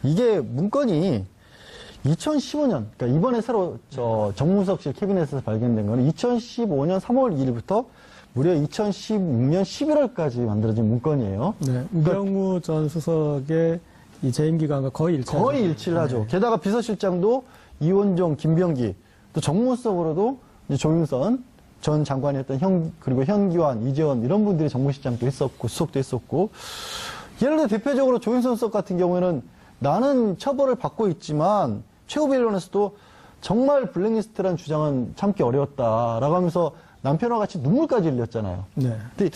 이게 문건이 2015년, 그러니까 이번에 새로 정무석실 캐비넷에서 발견된 거는 2015년 3월 2일부터 무려 2016년 11월까지 만들어진 문건이에요. 네, 우병우 전 수석의 이 재임 기간과 거의 일치하죠. 거의 일치를 하죠. 게다가 비서실장도 이원종, 김병기, 또 정무수석으로도 이제 조윤선 전 장관이 했던 그리고 현기환, 이재원 이런 분들이 정무실장도 했었고 수석도 했었고, 예를 들어 대표적으로 조윤선 수석 같은 경우에는 나는 처벌을 받고 있지만 최고비원에서도 정말 블랙리스트라는 주장은 참기 어려웠다라고 하면서 남편과 같이 눈물까지 흘렸잖아요. 네. 근데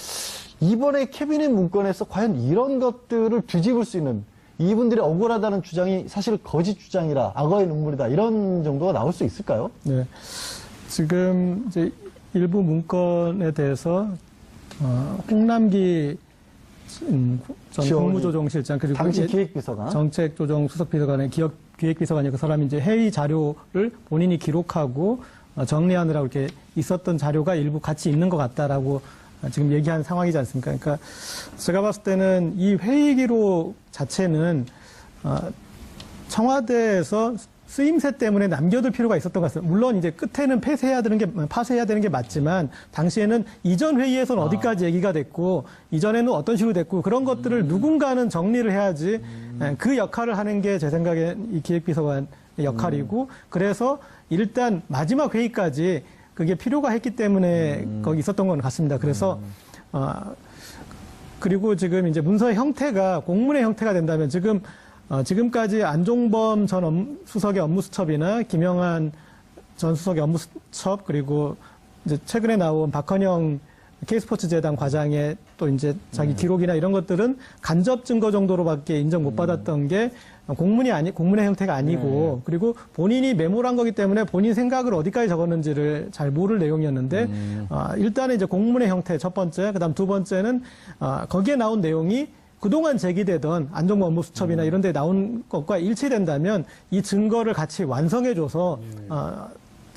이번에 캐비넷 문건에서 과연 이런 것들을 뒤집을 수 있는, 이분들이 억울하다는 주장이 사실 거짓 주장이라 악어의 눈물이다 이런 정도가 나올 수 있을까요? 네. 지금 이제 일부 문건에 대해서 홍남기 전 국무조정실장 그리고 당시 기획비서관, 정책조정수석비서관의 기획비서관이 그 사람이 이제 회의 자료를 본인이 기록하고 정리하느라고 이렇게 있었던 자료가 일부 같이 있는 것 같다라고 지금 얘기한 상황이지 않습니까? 그러니까 제가 봤을 때는 이 회의 기록 자체는 청와대에서 쓰임새 때문에 남겨둘 필요가 있었던 것 같습니다. 물론 이제 끝에는 파쇄해야 되는 게 맞지만 당시에는 이전 회의에서는 어디까지 얘기가 됐고 이전에는 어떤 식으로 됐고 그런 것들을 누군가는 정리를 해야지 그 역할을 하는 게 제 생각엔 이 기획비서관의 역할이고 그래서 일단 마지막 회의까지 그게 필요가 했기 때문에 거기 있었던 건 같습니다. 그래서 그리고 지금 이제 문서의 형태가 공문의 형태가 된다면 지금까지 안종범 전 수석의 업무수첩이나 김영한 전 수석의 업무수첩 그리고 이제 최근에 나온 박헌영 K스포츠재단 과장의 또 이제 자기 기록이나 이런 것들은 간접 증거 정도로밖에 인정 못 받았던 게 공문의 형태가 아니고 그리고 본인이 메모를 한 거기 때문에 본인 생각을 어디까지 적었는지를 잘 모를 내용이었는데 일단은 이제 공문의 형태 첫 번째, 그다음 두 번째는 거기에 나온 내용이 그동안 제기되던 안종범 업무수첩이나 이런 데 나온 것과 일치된다면 이 증거를 같이 완성해줘서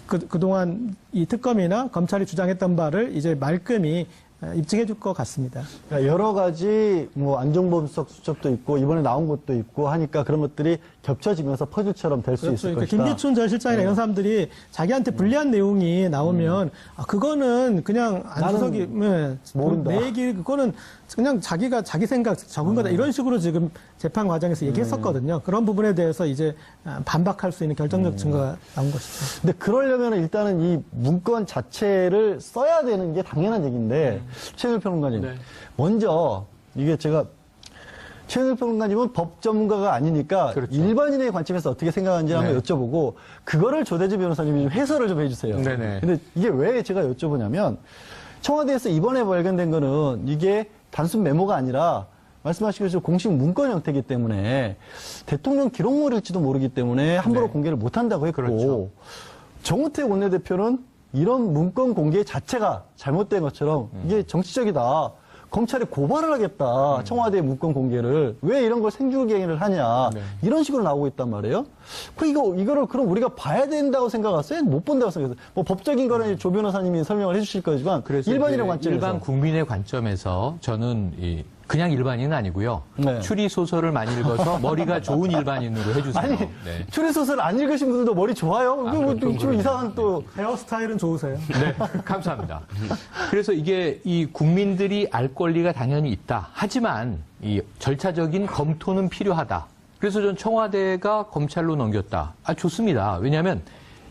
그동안 이 특검이나 검찰이 주장했던 바를 이제 말끔히 입증해 줄 것 같습니다. 그러니까 여러 가지 뭐 안종범 수석 수첩도 있고 이번에 나온 것도 있고 하니까 그런 것들이 겹쳐지면서 퍼즐처럼 될 수 있을 그러니까 것이다. 김기춘 전 실장이나 이런 사람들이 자기한테 불리한 내용이 나오면 그거는 그냥 안 수석이 모른다. 내 얘기 그거는 그냥 자기가 자기 생각 적은 거다 이런 식으로 지금 재판 과정에서 얘기했었거든요. 그런 부분에 대해서 이제 반박할 수 있는 결정적 증거가 나온 것이죠. 근데 그러려면 일단은 이 문건 자체를 써야 되는 게 당연한 얘기인데 최현일 평론가님, 네. 먼저 이게 제가 최현일 평론가님은 법 전문가가 아니니까 그렇죠. 일반인의 관점에서 어떻게 생각하는지 한번 여쭤보고 그거를 조대주 변호사님이 좀 해설을 좀 해주세요. 네네. 근데 이게 왜 제가 여쭤보냐면 청와대에서 이번에 발견된 거는 이게 단순 메모가 아니라 말씀하신 것처럼 공식 문건 형태이기 때문에 대통령 기록물일지도 모르기 때문에 함부로 네. 공개를 못한다고 했고 그렇죠. 정우택 원내대표는 이런 문건 공개 자체가 잘못된 것처럼 이게 정치적이다. 검찰에 고발을 하겠다. 청와대의 문건 공개를. 왜 이런 걸 생중계를 하냐. 네. 이런 식으로 나오고 있단 말이에요. 이거를 그럼 우리가 봐야 된다고 생각했어요? 못 본다고 생각했어요? 뭐 법적인 거는 조 변호사님이 설명을 해주실 거지만 그래서 일반인의 관점에서. 일반 국민의 관점에서 저는 그냥 일반인은 아니고요. 네. 추리 소설을 많이 읽어서 머리가 좋은 일반인으로 해주세요. 아니, 네. 추리소설 안 읽으신 분들도 머리 좋아요? 좀 이상한 또. 헤어스타일은 좋으세요? 네, 감사합니다. 그래서 이게 이 국민들이 알 권리가 당연히 있다. 하지만 이 절차적인 검토는 필요하다. 그래서 전 청와대가 검찰로 넘겼다. 좋습니다. 왜냐하면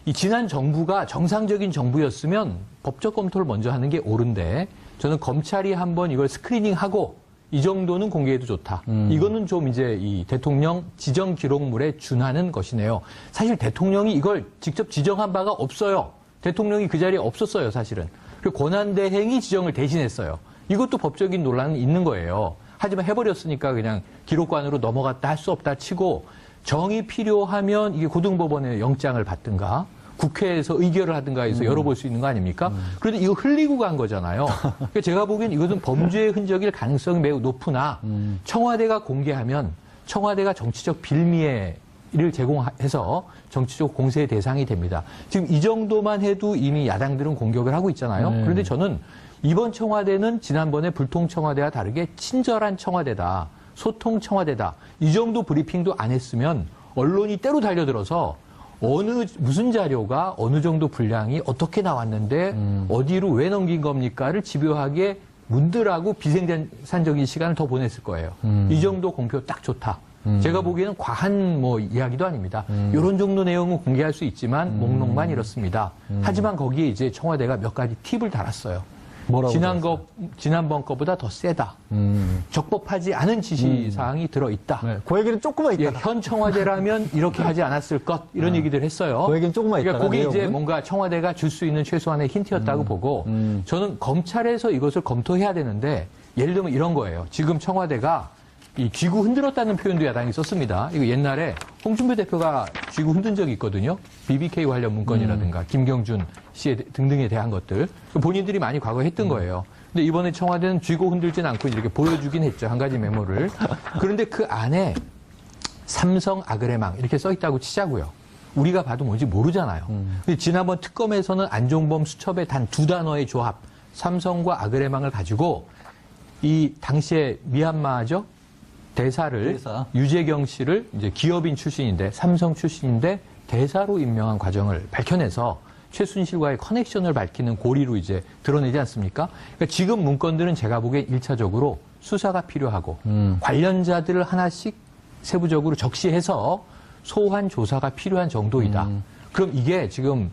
이 지난 정부가 정상적인 정부였으면 법적 검토를 먼저 하는 게 옳은데 저는 검찰이 한번 이걸 스크리닝하고 이 정도는 공개해도 좋다. 이거는 좀 이제 이 대통령 지정 기록물에 준하는 것이네요. 사실 대통령이 이걸 직접 지정한 바가 없어요. 대통령이 그 자리에 없었어요, 사실은. 그리고 권한대행이 지정을 대신했어요. 이것도 법적인 논란은 있는 거예요. 하지만 해버렸으니까 그냥 기록관으로 넘어갔다 할 수 없다 치고 정이 필요하면 이게 고등법원에 영장을 받든가 국회에서 의결을 하든가 해서 열어볼 수 있는 거 아닙니까? 그런데 이거 흘리고 간 거잖아요. 그러니까 제가 보기엔 이것은 범죄의 흔적일 가능성이 매우 높으나 청와대가 공개하면 청와대가 정치적 빌미를 제공해서 정치적 공세의 대상이 됩니다. 지금 이 정도만 해도 이미 야당들은 공격을 하고 있잖아요. 그런데 저는 이번 청와대는 지난번에 불통 청와대와 다르게 친절한 청와대다. 소통 청와대다. 이 정도 브리핑도 안 했으면 언론이 때로 달려들어서 무슨 자료가 어느 정도 분량이 어떻게 나왔는데 어디로 왜 넘긴 겁니까를 집요하게 문들하고 비생산적인 시간을 더 보냈을 거예요. 이 정도 공표 딱 좋다. 제가 보기에는 과한 이야기도 아닙니다. 이런 정도 내용은 공개할 수 있지만 목록만 이렇습니다. 하지만 거기에 이제 청와대가 몇 가지 팁을 달았어요. 뭐라고 지난번 거보다 더 세다. 적법하지 않은 지시사항이 들어있다. 네, 그 얘기는 조금만 예, 있다. 현 청와대라면 이렇게 하지 않았을 것 이런 얘기들 했어요. 그 얘기는 조금만 있다. 그러니까 그게 이제 뭔가 청와대가 줄 수 있는 최소한의 힌트였다고 보고 저는 검찰에서 이것을 검토해야 되는데 예를 들면 이런 거예요. 지금 청와대가 이 쥐구 흔들었다는 표현도 야당이 썼습니다. 이거 옛날에 홍준표 대표가 쥐구 흔든 적이 있거든요. BBK 관련 문건이라든가 김경준 씨 등등에 대한 것들 본인들이 많이 과거에 했던 거예요. 근데 이번에 청와대는 쥐고 흔들진 않고 이렇게 보여주긴 했죠. 한 가지 메모를. 그런데 그 안에 삼성 아그레망 이렇게 써 있다고 치자고요. 우리가 봐도 뭔지 모르잖아요. 근데 지난번 특검에서는 안종범 수첩의 단 2단어의 조합, 삼성과 아그레망을 가지고 이 당시에 미얀마죠? 대사. 유재경 씨를 이제 기업인 출신인데, 삼성 출신인데 대사로 임명한 과정을 밝혀내서 최순실과의 커넥션을 밝히는 고리로 이제 드러내지 않습니까? 그러니까 지금 문건들은 제가 보기엔 1차적으로 수사가 필요하고 관련자들을 하나씩 세부적으로 적시해서 소환 조사가 필요한 정도이다. 그럼 이게 지금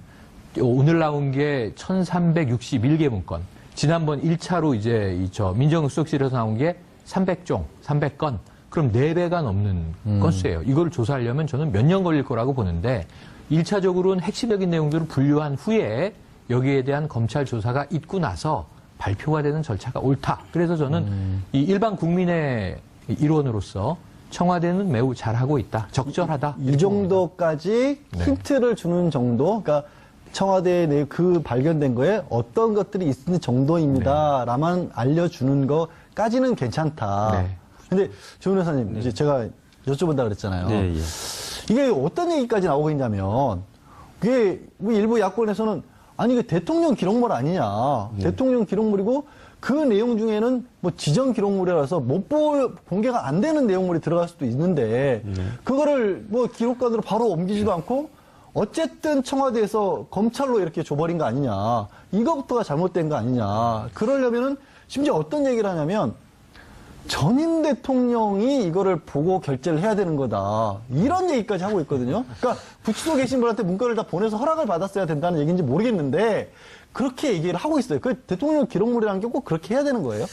오늘 나온 게 1361개 문건. 지난번 1차로 이제 민정수석실에서 나온 게 300종, 300건. 그럼 4배가 넘는 건수예요. 이걸 조사하려면 저는 몇 년 걸릴 거라고 보는데 1차적으로는 핵심적인 내용들을 분류한 후에 여기에 대한 검찰 조사가 있고 나서 발표가 되는 절차가 옳다. 그래서 저는 이 일반 국민의 일원으로서 청와대는 매우 잘하고 있다. 적절하다. 이 정도까지 네. 힌트를 주는 정도, 그러니까 청와대에 내 그 발견된 거에 어떤 것들이 있는 정도입니다. 라만 알려주는 거까지는 괜찮다. 네. 근데 조 변호사님, 이제 제가 여쭤본다 그랬잖아요. 예, 예. 이게 어떤 얘기까지 나오고 있냐면, 그게 뭐 일부 야권에서는 아니, 이게 대통령 기록물 아니냐. 대통령 기록물이고 그 내용 중에는 뭐 지정 기록물이라서 공개가 안 되는 내용물이 들어갈 수도 있는데, 그거를 뭐 기록관으로 바로 옮기지도 않고, 어쨌든 청와대에서 검찰로 이렇게 줘버린 거 아니냐. 이거부터가 잘못된 거 아니냐. 그러려면은 심지어 어떤 얘기를 하냐면, 전임 대통령이 이거를 보고 결재를 해야 되는 거다. 이런 얘기까지 하고 있거든요. 그러니까 구치소에 계신 분한테 문건을 다 보내서 허락을 받았어야 된다는 얘기인지 모르겠는데 그렇게 얘기를 하고 있어요. 그 대통령 기록물이라는 게 꼭 그렇게 해야 되는 거예요?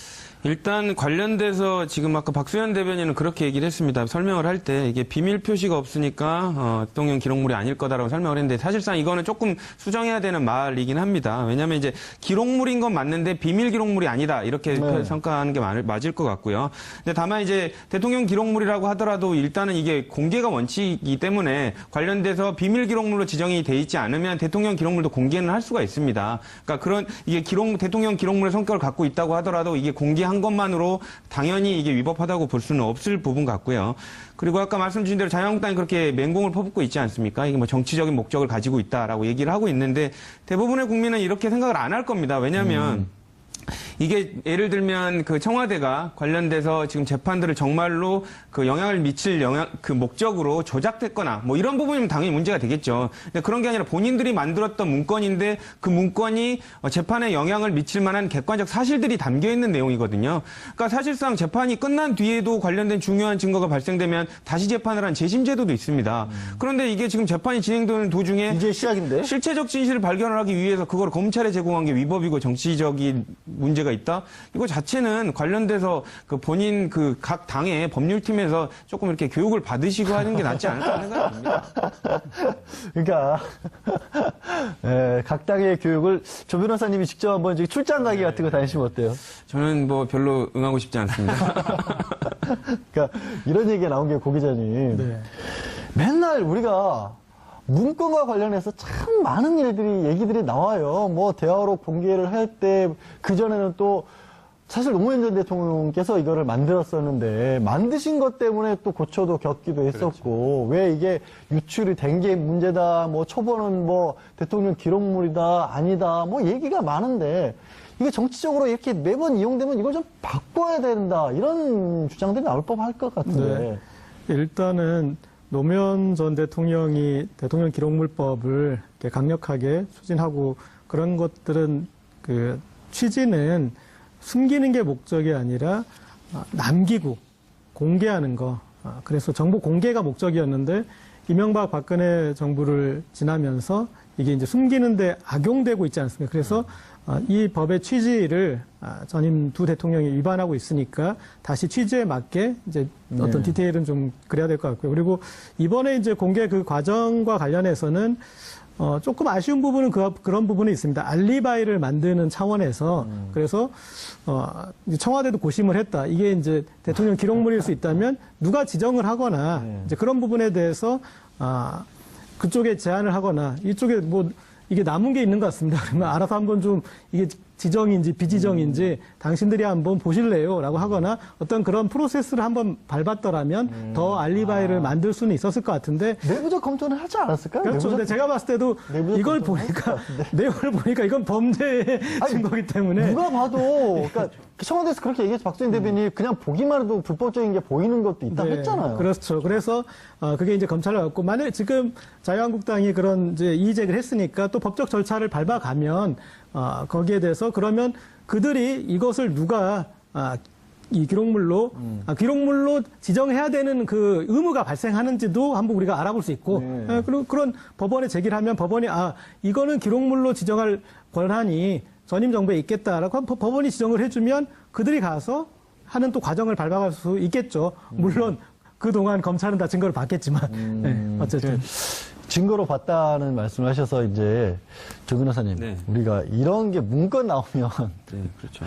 일단 관련돼서 지금 아까 박수현 대변인은 그렇게 얘기를 했습니다. 설명을 할 때 이게 비밀 표시가 없으니까 대통령 기록물이 아닐 거다라고 설명을 했는데 사실상 이거는 조금 수정해야 되는 말이긴 합니다. 왜냐하면 이제 기록물인 건 맞는데 비밀 기록물이 아니다 이렇게 평가하는 게 맞을 것 같고요. 근데 다만 이제 대통령 기록물이라고 하더라도 일단은 이게 공개가 원칙이기 때문에 관련돼서 비밀 기록물로 지정이 돼 있지 않으면 대통령 기록물도 공개는 할 수가 있습니다. 그러니까 이게 대통령 기록물의 성격을 갖고 있다고 하더라도 이게 공개한 것만으로 당연히 이게 위법하다고 볼 수는 없을 부분 같고요. 그리고 아까 말씀 주신 대로 자유한국당이 그렇게 맹공을 퍼붓고 있지 않습니까? 이게 뭐 정치적인 목적을 가지고 있다라고 얘기를 하고 있는데 대부분의 국민은 이렇게 생각을 안 할 겁니다. 왜냐하면 이게 예를 들면 그 청와대가 관련돼서 지금 재판들을 정말로 그 영향을 미칠 그 목적으로 조작됐거나 뭐 이런 부분이면 당연히 문제가 되겠죠. 근데 그런 게 아니라 본인들이 만들었던 문건인데 그 문건이 재판에 영향을 미칠 만한 객관적 사실들이 담겨 있는 내용이거든요. 그러니까 사실상 재판이 끝난 뒤에도 관련된 중요한 증거가 발생되면 다시 재판을 한 재심 제도도 있습니다. 그런데 이게 지금 재판이 진행되는 도중에 이제 시작인데? 실체적 진실을 발견을 하기 위해서 그걸 검찰에 제공한 게 위법이고 정치적인 문제가 있다. 이거 자체는 관련돼서 그 본인 그 각 당의 법률팀에서 조금 이렇게 교육을 받으시고 하는 게 낫지 않을까 생각이 듭니다. 그러니까 각 당의 교육을 조 변호사님이 직접 한번 출장 가기 같은 거 다니시면 어때요? 저는 뭐 별로 응하고 싶지 않습니다. 그러니까 이런 얘기가 나온 게 고 기자님. 네. 맨날 우리가 문건과 관련해서 참 많은 얘기들이 나와요. 뭐 대화록 공개를 할 때 그전에는 또 사실 노무현 전 대통령께서 이거를 만들었었는데 만드신 것 때문에 또 고초도 겪기도 했었고 왜 이게 유출이 된 게 문제다 뭐 초본은 뭐 대통령 기록물이다 아니다 뭐 얘기가 많은데 이게 정치적으로 이렇게 매번 이용되면 이걸 좀 바꿔야 된다 이런 주장들이 나올 법할 것 같은데 네. 일단은 노무현 전 대통령이 대통령 기록물법을 이렇게 강력하게 추진하고 그런 것들은 그 취지는 숨기는 게 목적이 아니라 남기고 공개하는 거. 그래서 정보 공개가 목적이었는데 이명박 박근혜 정부를 지나면서 이게 이제 숨기는데 악용되고 있지 않습니까? 그래서 이 법의 취지를 전임 두 대통령이 위반하고 있으니까 다시 취지에 맞게 이제 어떤 디테일은 좀 그래야 될 것 같고요. 그리고 이번에 이제 공개 그 과정과 관련해서는 조금 아쉬운 부분은 그런 부분이 있습니다. 알리바이를 만드는 차원에서 그래서 청와대도 고심을 했다. 이게 이제 대통령 기록물일 수 있다면 누가 지정을 하거나 이제 그런 부분에 대해서 그쪽에 제안을 하거나 이쪽에 뭐 이게 남은 게 있는 것 같습니다. 그러면 알아서 한번 좀 이게 지정인지 비지정인지 당신들이 한번 보실래요? 라고 하거나 어떤 그런 프로세스를 한번 밟았더라면 더 알리바이를 만들 수는 있었을 것 같은데 내부적 검토는 하지 않았을까요? 그렇죠. 근데 제가 봤을 때도 내부적 이걸 검토는 보니까 했을 것 같은데. 내용을 보니까 이건 범죄의 증거기 때문에 누가 봐도 그러니까 청와대에서 그렇게 얘기해서 박수현 대변인이 그냥 보기만 해도 불법적인 게 보이는 것도 있다고 네, 했잖아요. 그렇죠. 그래서 그게 이제 검찰로 갔고 만약 지금 자유한국당이 그런 이제 이의 제기를 했으니까 또 법적 절차를 밟아가면 거기에 대해서 그러면 그들이 이것을 누가 이 기록물로 기록물로 지정해야 되는 그 의무가 발생하는지도 한번 우리가 알아볼 수 있고 그리고 그런 법원에 제기를 하면 법원이 이거는 기록물로 지정할 권한이 전임 정부에 있겠다라고 법원이 지정을 해주면 그들이 가서 하는 또 과정을 밟아갈 수 있겠죠. 물론 그동안 검찰은 다 증거를 봤겠지만 네, 어쨌든 증거로 봤다는 말씀을 하셔서 이제 조 변호사님 네. 우리가 이런 게 문건 나오면 네, 그렇죠.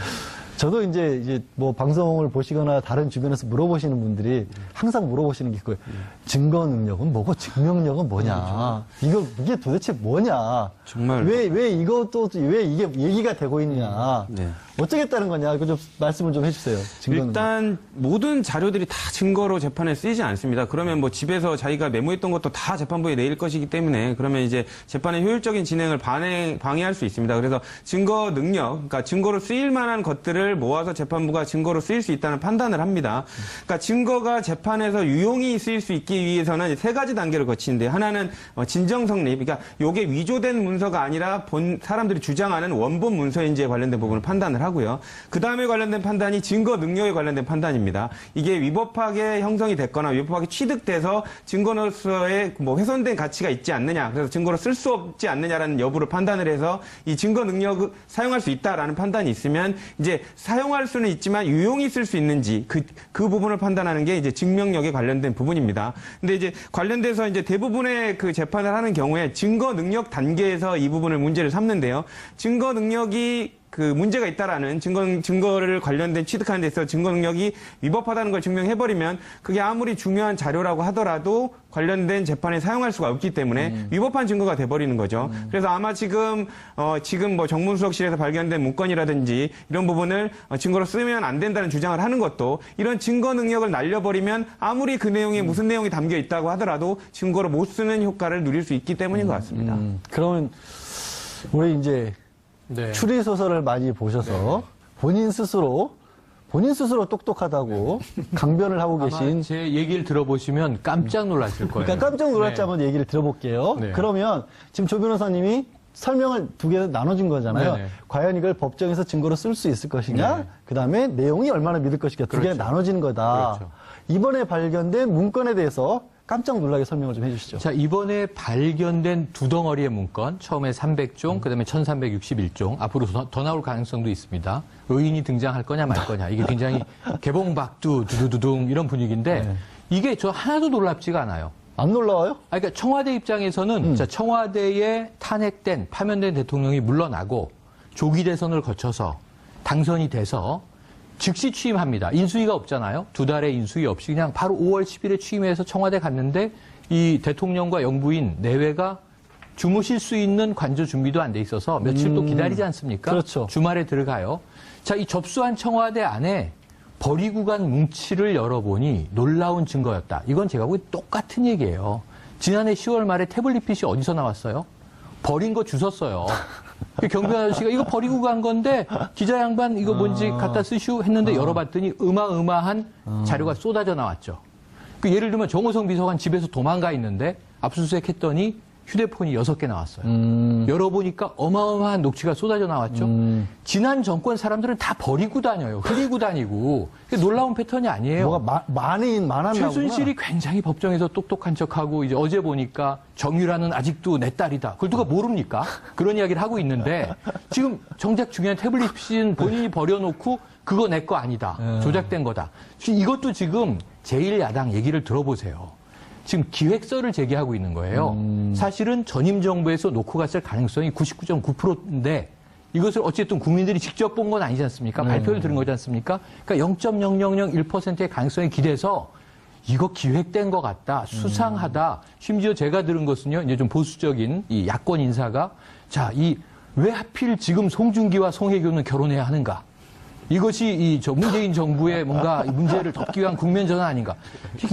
저도 이제 뭐 방송을 보시거나 다른 주변에서 물어보시는 분들이 항상 물어보시는 게 그거예요. 증거 능력은 뭐고 증명력은 뭐냐. 이게 도대체 뭐냐. 정말. 왜 이것도 왜 이게 얘기가 되고 있냐. 네. 어쩌겠다는 거냐. 그 좀 말씀을 좀 해주세요. 증거 능력. 일단 모든 자료들이 다 증거로 재판에 쓰이지 않습니다. 그러면 뭐 집에서 자기가 메모했던 것도 다 재판부에 내일 것이기 때문에 그러면 이제 재판의 효율적인 진행을 방해할 수 있습니다. 그래서 증거 능력, 그러니까 증거로 쓰일 만한 것들을 모아서 재판부가 증거로 쓰일 수 있다는 판단을 합니다. 그러니까 증거가 재판에서 유용히 쓰일 수 있기 위해서는 세 가지 단계를 거치는데 하나는 진정 성립, 그러니까 이게 위조된 문서가 아니라 사람들이 주장하는 원본 문서인지에 관련된 부분을 판단을 하고요. 그 다음에 관련된 판단이 증거 능력에 관련된 판단입니다. 이게 위법하게 형성이 됐거나 위법하게 취득돼서 증거로서의 뭐 훼손된 가치가 있지 않느냐, 그래서 증거로 쓸 수 없지 않느냐라는 여부를 판단을 해서 이 증거 능력을 사용할 수 있다라는 판단이 있으면 이제 사용할 수는 있지만 유용히 쓸 수 있는지 그 부분을 판단하는 게 이제 증명력에 관련된 부분입니다. 근데 이제 관련돼서 이제 대부분의 그 재판을 하는 경우에 증거 능력 단계에서 이 부분을 문제를 삼는데요. 증거 능력이 그 문제가 있다라는 증거를 관련된 취득하는 데 있어서 증거 능력이 위법하다는 걸 증명해버리면 그게 아무리 중요한 자료라고 하더라도 관련된 재판에 사용할 수가 없기 때문에 위법한 증거가 돼버리는 거죠. 그래서 아마 지금 뭐 정문수석실에서 발견된 문건이라든지 이런 부분을 증거로 쓰면 안 된다는 주장을 하는 것도 이런 증거 능력을 날려버리면 아무리 그 내용에 무슨 내용이 담겨 있다고 하더라도 증거로 못 쓰는 효과를 누릴 수 있기 때문인 것 같습니다. 그러면 우리 이제 네. 추리 소설을 많이 보셔서 본인 스스로 똑똑하다고 강변을 하고 아마 계신 제 얘기를 들어보시면 깜짝 놀라실 거예요. 그러니까 깜짝 놀랄지 한번 얘기를 들어볼게요. 네. 그러면 지금 조 변호사님이 설명을 두 개 나눠준 거잖아요. 네네. 과연 이걸 법정에서 증거로 쓸 수 있을 것이냐, 네. 그다음에 내용이 얼마나 믿을 것이냐 두 개가 그렇죠. 나눠지는 거다. 그렇죠. 이번에 발견된 문건에 대해서 깜짝 놀라게 설명을 좀 해주시죠. 자, 이번에 발견된 두 덩어리의 문건, 처음에 300종, 그다음에 1361종, 앞으로 더 나올 가능성도 있습니다. 의인이 등장할 거냐 말 거냐. 이게 굉장히 개봉박두, 두두두둥 이런 분위기인데 네. 이게 저 하나도 놀랍지가 않아요. 안 놀라워요? 그러니까 청와대 입장에서는 자, 청와대에 탄핵된, 파면된 대통령이 물러나고 조기 대선을 거쳐서 당선이 돼서 즉시 취임합니다. 인수위가 없잖아요. 두 달의 인수위 없이 그냥 바로 5월 10일에 취임해서 청와대 갔는데 이 대통령과 영부인 내외가 주무실 수 있는 관저 준비도 안 돼 있어서 며칠 또 기다리지 않습니까? 그렇죠. 주말에 들어가요. 자, 이 접수한 청와대 안에 버리고 간 뭉치를 열어보니 놀라운 증거였다. 이건 제가 보기엔 똑같은 얘기예요. 지난해 10월 말에 태블릿 PC 어디서 나왔어요? 버린 거 주웠어요. 경비원 아저씨가 이거 버리고 간 건데 기자 양반 이거 뭔지 갖다 쓰시오 했는데 열어봤더니 어마어마한 자료가 쏟아져 나왔죠. 그 예를 들면 정호성 비서관 집에서 도망가 있는데 압수수색했더니 휴대폰이 6개 나왔어요. 열어보니까 어마어마한 녹취가 쏟아져 나왔죠. 지난 정권 사람들은 다 버리고 다녀요. 흐리고 다니고. 놀라운 패턴이 아니에요. 뭐가 많았나 최순실이 굉장히 법정에서 똑똑한 척하고 이제 어제 보니까 정유라는 아직도 내 딸이다. 그걸 누가 모릅니까? 그런 이야기를 하고 있는데 지금 정작 중요한 태블릿 PC는 본인이 버려놓고 그거 내 거 아니다. 조작된 거다. 이것도 지금 제1야당 얘기를 들어보세요. 지금 기획서를 제기하고 있는 거예요. 사실은 전임 정부에서 놓고 갔을 가능성이 99.9%인데 이것을 어쨌든 국민들이 직접 본 건 아니지 않습니까? 발표를 들은 거지 않습니까? 그러니까 0.0001%의 가능성이 기대서 이거 기획된 것 같다, 수상하다. 심지어 제가 들은 것은요, 이제 좀 보수적인 이 야권 인사가 자, 왜 하필 지금 송중기와 송혜교는 결혼해야 하는가? 이것이 문재인 정부의 뭔가 문제를 덮기 위한 국면 전환 아닌가.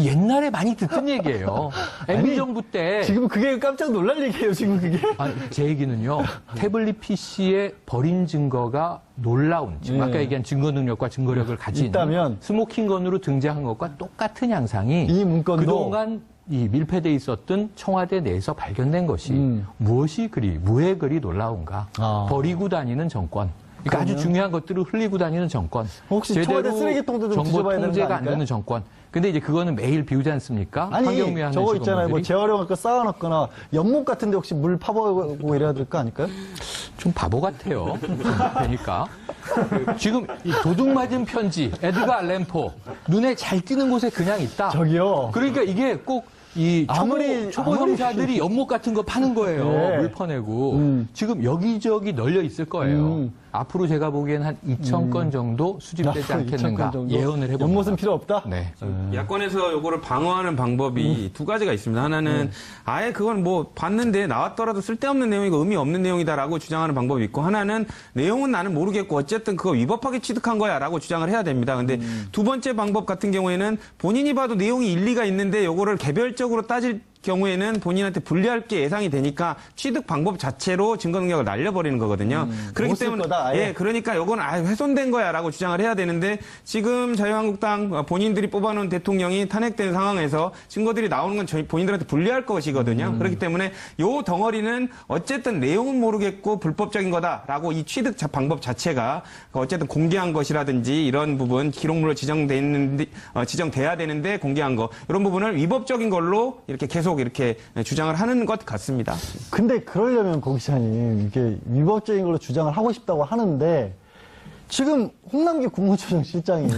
옛날에 많이 듣던 얘기예요. MB 정부 때. 지금 그게 깜짝 놀랄 얘기예요, 지금 그게. 아니, 제 얘기는요. 태블릿 PC의 버린 증거가 놀라운, 지금 아까 얘기한 증거 능력과 증거력을 가진 있다면 스모킹건으로 등장한 것과 똑같은 양상이 이 문건도 그동안 이 밀폐돼 있었던 청와대 내에서 발견된 것이 무엇이 왜 그리 놀라운가. 버리고 다니는 정권. 그러니까 아주 중요한 것들을 흘리고 다니는 정권. 혹시 제대로 청와대 쓰레기통도 좀 정보 뒤져봐야 되는 거 통제가 안 아닐까요? 되는 정권. 근데 이제 그거는 매일 비우지 않습니까? 아니, 환경미화 하는 저거 있잖아요. 뭐 직원들이. 재활용할 거 쌓아놨거나 연못 같은데 혹시 물 파보고 이래야 될 거 아닐까요? 좀 바보 같아요. 그러니까 지금 이 도둑 맞은 편지, 에드가 알렌포 눈에 잘 띄는 곳에 그냥 있다. 저기요. 그러니까 이게 꼭 이 초보 형사들이 연못 같은 거 파는 거예요. 네. 물 퍼내고. 지금 여기저기 널려 있을 거예요. 앞으로 제가 보기엔 한 2,000건 정도 수집되지 앞으로 않겠는가 2,000건 정도? 예언을 해봅니다. 연못은 필요 없다? 네. 야권에서 요거를 방어하는 방법이 두 가지가 있습니다. 하나는 아예 그건 뭐 봤는데 나왔더라도 쓸데없는 내용이고 의미 없는 내용이다라고 주장하는 방법이 있고, 하나는 내용은 나는 모르겠고 어쨌든 그거 위법하게 취득한 거야라고 주장을 해야 됩니다. 근데 두 번째 방법 같은 경우에는 본인이 봐도 내용이 일리가 있는데 요거를 개별적으로 따질 경우에는 본인한테 불리할 게 예상이 되니까 취득 방법 자체로 증거 능력을 날려버리는 거거든요. 그렇기 못쓸 때문에 거다, 아예. 그러니까 이건 훼손된 거야라고 주장을 해야 되는데, 지금 자유한국당 본인들이 뽑아놓은 대통령이 탄핵된 상황에서 증거들이 나오는 건 본인들한테 불리할 것이거든요. 그렇기 때문에 요 덩어리는 어쨌든 내용은 모르겠고 불법적인 거다라고 이 취득 방법 자체가 어쨌든 공개한 것이라든지 이런 부분 기록물로 지정돼야 되는데 공개한 거, 이런 부분을 위법적인 걸로 이렇게 계속 이렇게 주장을 하는 것 같습니다. 근데 그러려면 고 기자님, 이게 위법적인 걸로 주장을 하고 싶다고 하는데 지금 홍남기 국무조정 실장이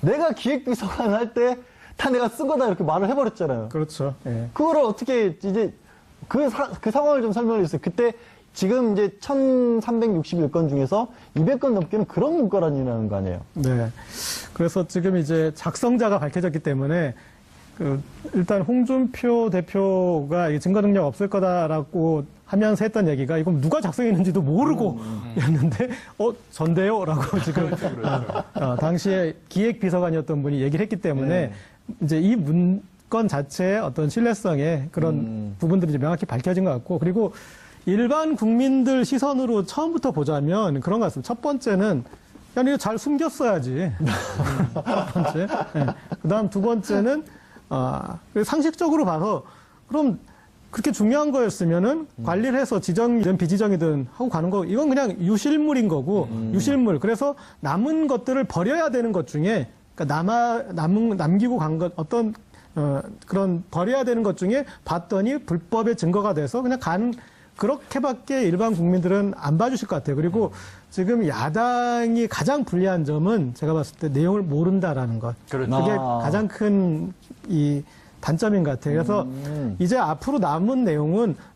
내가 기획비서관 할 때 다 내가 쓴 거다 이렇게 말을 해버렸잖아요. 그렇죠. 예. 그거를 어떻게 이제 그 상황을 좀 설명해 주세요. 그때 지금 이제 1361건 중에서 200건 넘게는 그런 문건이라는 거 아니에요? 네. 그래서 지금 이제 작성자가 밝혀졌기 때문에 일단 홍준표 대표가 이 증거 능력 없을 거다라고 하면서 했던 얘기가 이건 누가 작성했는지도 모르고 였는데 전데요? 라고 지금 당시에 기획비서관이었던 분이 얘기를 했기 때문에 이제 이 문건 자체의 어떤 신뢰성에 그런 부분들이 이제 명확히 밝혀진 것 같고, 그리고 일반 국민들 시선으로 처음부터 보자면 그런 것 같습니다. 첫 번째는 야, 이거 잘 숨겼어야지. 첫 번째. 네. 그다음 두 번째는 상식적으로 봐서 그럼 그렇게 중요한 거였으면은 관리를 해서 지정이든 비지정이든 하고 가는 거, 이건 그냥 유실물인 거고, 유실물. 그래서 남은 것들을 버려야 되는 것 중에, 그러니까 남기고 간 것, 그런 버려야 되는 것 중에 봤더니 불법의 증거가 돼서 그냥 그렇게밖에 일반 국민들은 안 봐주실 것 같아요. 그리고 지금 야당이 가장 불리한 점은 제가 봤을 때 내용을 모른다라는 것. 그렇죠. 그게 가장 큰 단점인 것 같아요. 그래서 이제 앞으로 남은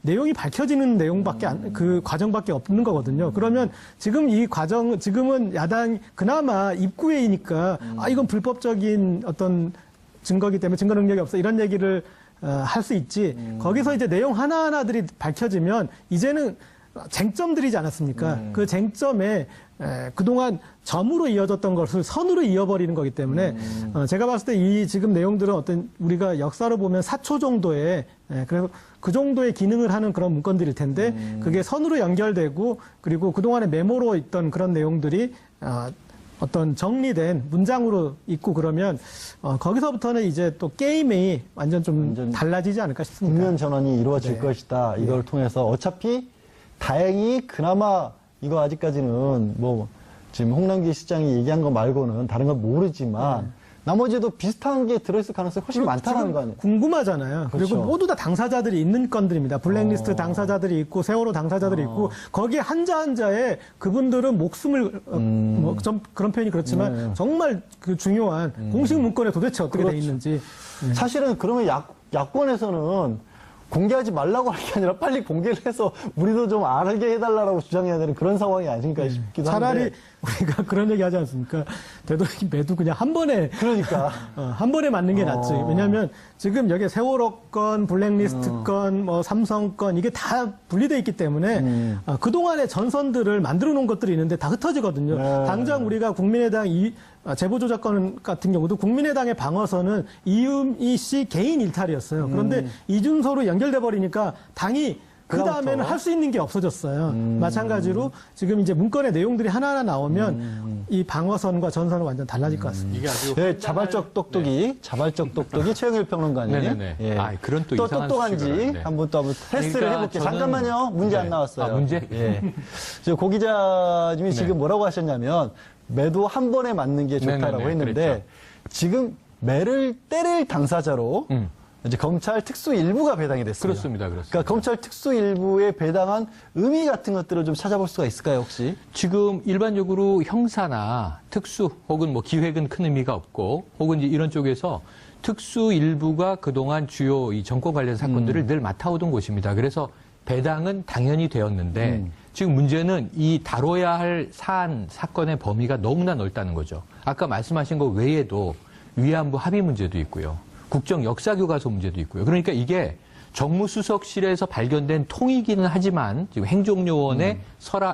내용이 밝혀지는 내용밖에 그 과정밖에 없는 거거든요. 그러면 지금 지금은 야당이 그나마 입구에이니까 이건 불법적인 어떤 증거기 때문에 증거 능력이 없어 이런 얘기를 할 수 있지. 거기서 이제 내용 하나하나들이 밝혀지면 이제는 쟁점들이지 않았습니까? 그 쟁점에 그동안 점으로 이어졌던 것을 선으로 이어버리는 거기 때문에 제가 봤을 때 이 지금 내용들은 어떤 우리가 역사로 보면 사초 정도의 그래서 그 정도의 기능을 하는 그런 문건들일 텐데 그게 선으로 연결되고 그리고 그동안에 메모로 있던 그런 내용들이 어떤 정리된 문장으로 있고 그러면 거기서부터는 이제 또 게임이 완전 좀 달라지지 않을까 싶습니다. 국면 전환이 이루어질 네. 것이다. 이걸 통해서 어차피 다행히 그나마 이거 아직까지는 뭐 지금 홍남기 시장이 얘기한 거 말고는 다른 건 모르지만 나머지도 비슷한 게 들어있을 가능성이 훨씬 많다는 거 아니에요? 궁금하잖아요. 그렇죠. 그리고 모두 다 당사자들이 있는 건들입니다. 블랙리스트 당사자들이 있고 세월호 당사자들이 있고 거기에 한자 한자에 그분들은 목숨을 뭐 좀 그런 표현이 그렇지만 정말 그 중요한 공식 문건에 도대체 어떻게 돼 그렇죠. 있는지 사실은 그러면 야권에서는 공개하지 말라고 할 게 아니라 빨리 공개를 해서 우리도 좀 알게 해달라고 주장해야 되는 그런 상황이 아닌가 싶기도 한데. 차라리 우리가 그런 얘기 하지 않습니까? 되도록 매도 그냥 한 번에 그러니까. 한 번에 맞는 게 낫지. 왜냐하면 지금 여기 세월호 건, 블랙리스트 건, 뭐 삼성 건 이게 다 분리돼 있기 때문에 그 동안의 전선들을 만들어 놓은 것들이 있는데 다 흩어지거든요. 네. 당장 우리가 국민의당 제보조작건 같은 경우도 국민의당의 방어선은 이윤희 씨 개인 일탈이었어요. 그런데 이준서로 연결돼 버리니까 당이 그 다음에는 할 수 있는 게 없어졌어요. 마찬가지로 지금 이제 문건의 내용들이 하나하나 나오면 이 방어선과 전선은 완전 달라질 것 같습니다. 이게 아주 네, 자발적 똑똑이 최영일 평론가님. 네네네. 예. 아, 그런 또 이상한 똑똑한지 수식어를, 네. 한번 테스트를 그러니까 해볼게요. 저는- 잠깐만요. 문제 네. 안 나왔어요. 아, 문제? 예. 고 기자님이 네. 지금 뭐라고 하셨냐면 매도 한 번에 맞는 게 좋다라고 네네네. 했는데 그랬죠. 지금 매를 때릴 당사자로 이제 검찰 특수 일부가 배당이 됐어요. 그렇습니다. 그러니까 검찰 특수 일부에 배당한 의미 같은 것들을 좀 찾아볼 수가 있을까요, 혹시? 지금 일반적으로 형사나 특수 혹은 뭐 기획은 큰 의미가 없고 혹은 이제 이런 쪽에서 특수 일부가 그동안 주요 이 정권 관련 사건들을 늘 맡아오던 곳입니다. 그래서 배당은 당연히 되었는데 지금 문제는 이 다뤄야 할 사건의 범위가 너무나 넓다는 거죠. 아까 말씀하신 것 외에도 위안부 합의 문제도 있고요. 국정 역사교과서 문제도 있고요. 그러니까 이게 정무수석실에서 발견된 통이기는 하지만 지금 행정요원의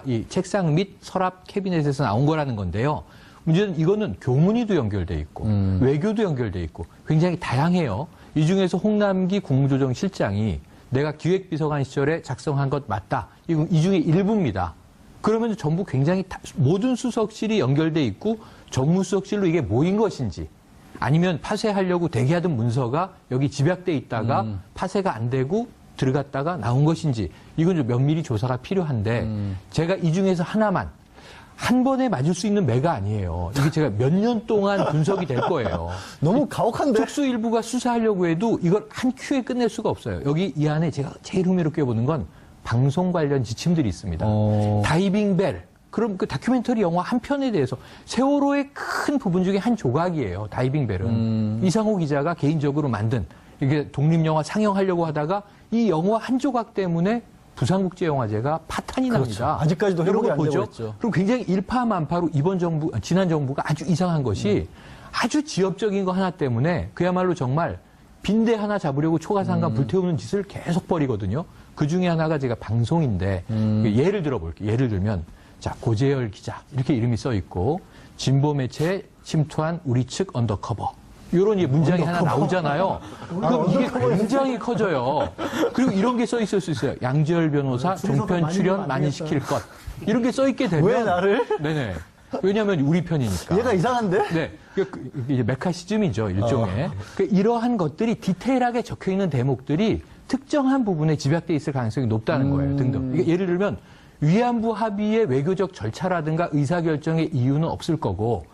이 책상 및 서랍 캐비넷에서 나온 거라는 건데요. 문제는 이거는 교문위도 연결돼 있고 외교도 연결돼 있고 굉장히 다양해요. 이 중에서 홍남기 국무조정실장이 내가 기획비서관 시절에 작성한 것 맞다. 이 중에 일부입니다. 그러면 전부 굉장히 모든 수석실이 연결돼 있고 정무수석실로 이게 모인 것인지 아니면 파쇄하려고 대기하던 문서가 여기 집약돼 있다가 파쇄가 안 되고 들어갔다가 나온 것인지 이건 좀 면밀히 조사가 필요한데 제가 이 중에서 하나만 한 번에 맞을 수 있는 매가 아니에요. 이게 제가 몇 년 동안 분석이 될 거예요. 너무 가혹한데? 특수 일부가 수사하려고 해도 이걸 한 큐에 끝낼 수가 없어요. 여기 이 안에 제가 제일 흥미롭게 보는 건 방송 관련 지침들이 있습니다. 다이빙 벨. 그럼 그 다큐멘터리 영화 한 편에 대해서 세월호의 큰 부분 중에 한 조각이에요. 다이빙 벨은. 이상호 기자가 개인적으로 만든 이게 독립영화 상영하려고 하다가 이 영화 한 조각 때문에 부산국제영화제가 파탄이 그렇죠. 납니다. 아직까지도 이런 회복이 거 안 되고 보죠. 있죠. 그리고 굉장히 일파만파로 지난 정부가 아주 이상한 것이 아주 지엽적인 거 하나 때문에 그야말로 정말 빈대 하나 잡으려고 초가상간 불태우는 짓을 계속 벌이거든요. 그 중에 하나가 제가 방송인데 예를 들어볼게요. 예를 들면 자 고재열 기자 이렇게 이름이 써 있고 진보 매체에 침투한 우리 측 언더커버 이런 문장이 하나 나오잖아요. 그럼 이게 굉장히 커져요. 그리고 이런 게 써 있을 수 있어요. 양지열 변호사 종편 출연 많이 시킬 것 이런 게 써 있게 되면 왜 나를? 네네. 왜냐하면 우리 편이니까. 얘가 이상한데? 네. 이게 메카시즘이죠, 일종의. 이러한 것들이 디테일하게 적혀 있는 대목들이 특정한 부분에 집약돼 있을 가능성이 높다는 거예요, 등등. 이게 예를 들면 위안부 합의의 외교적 절차라든가 의사결정의 이유는 없을 거고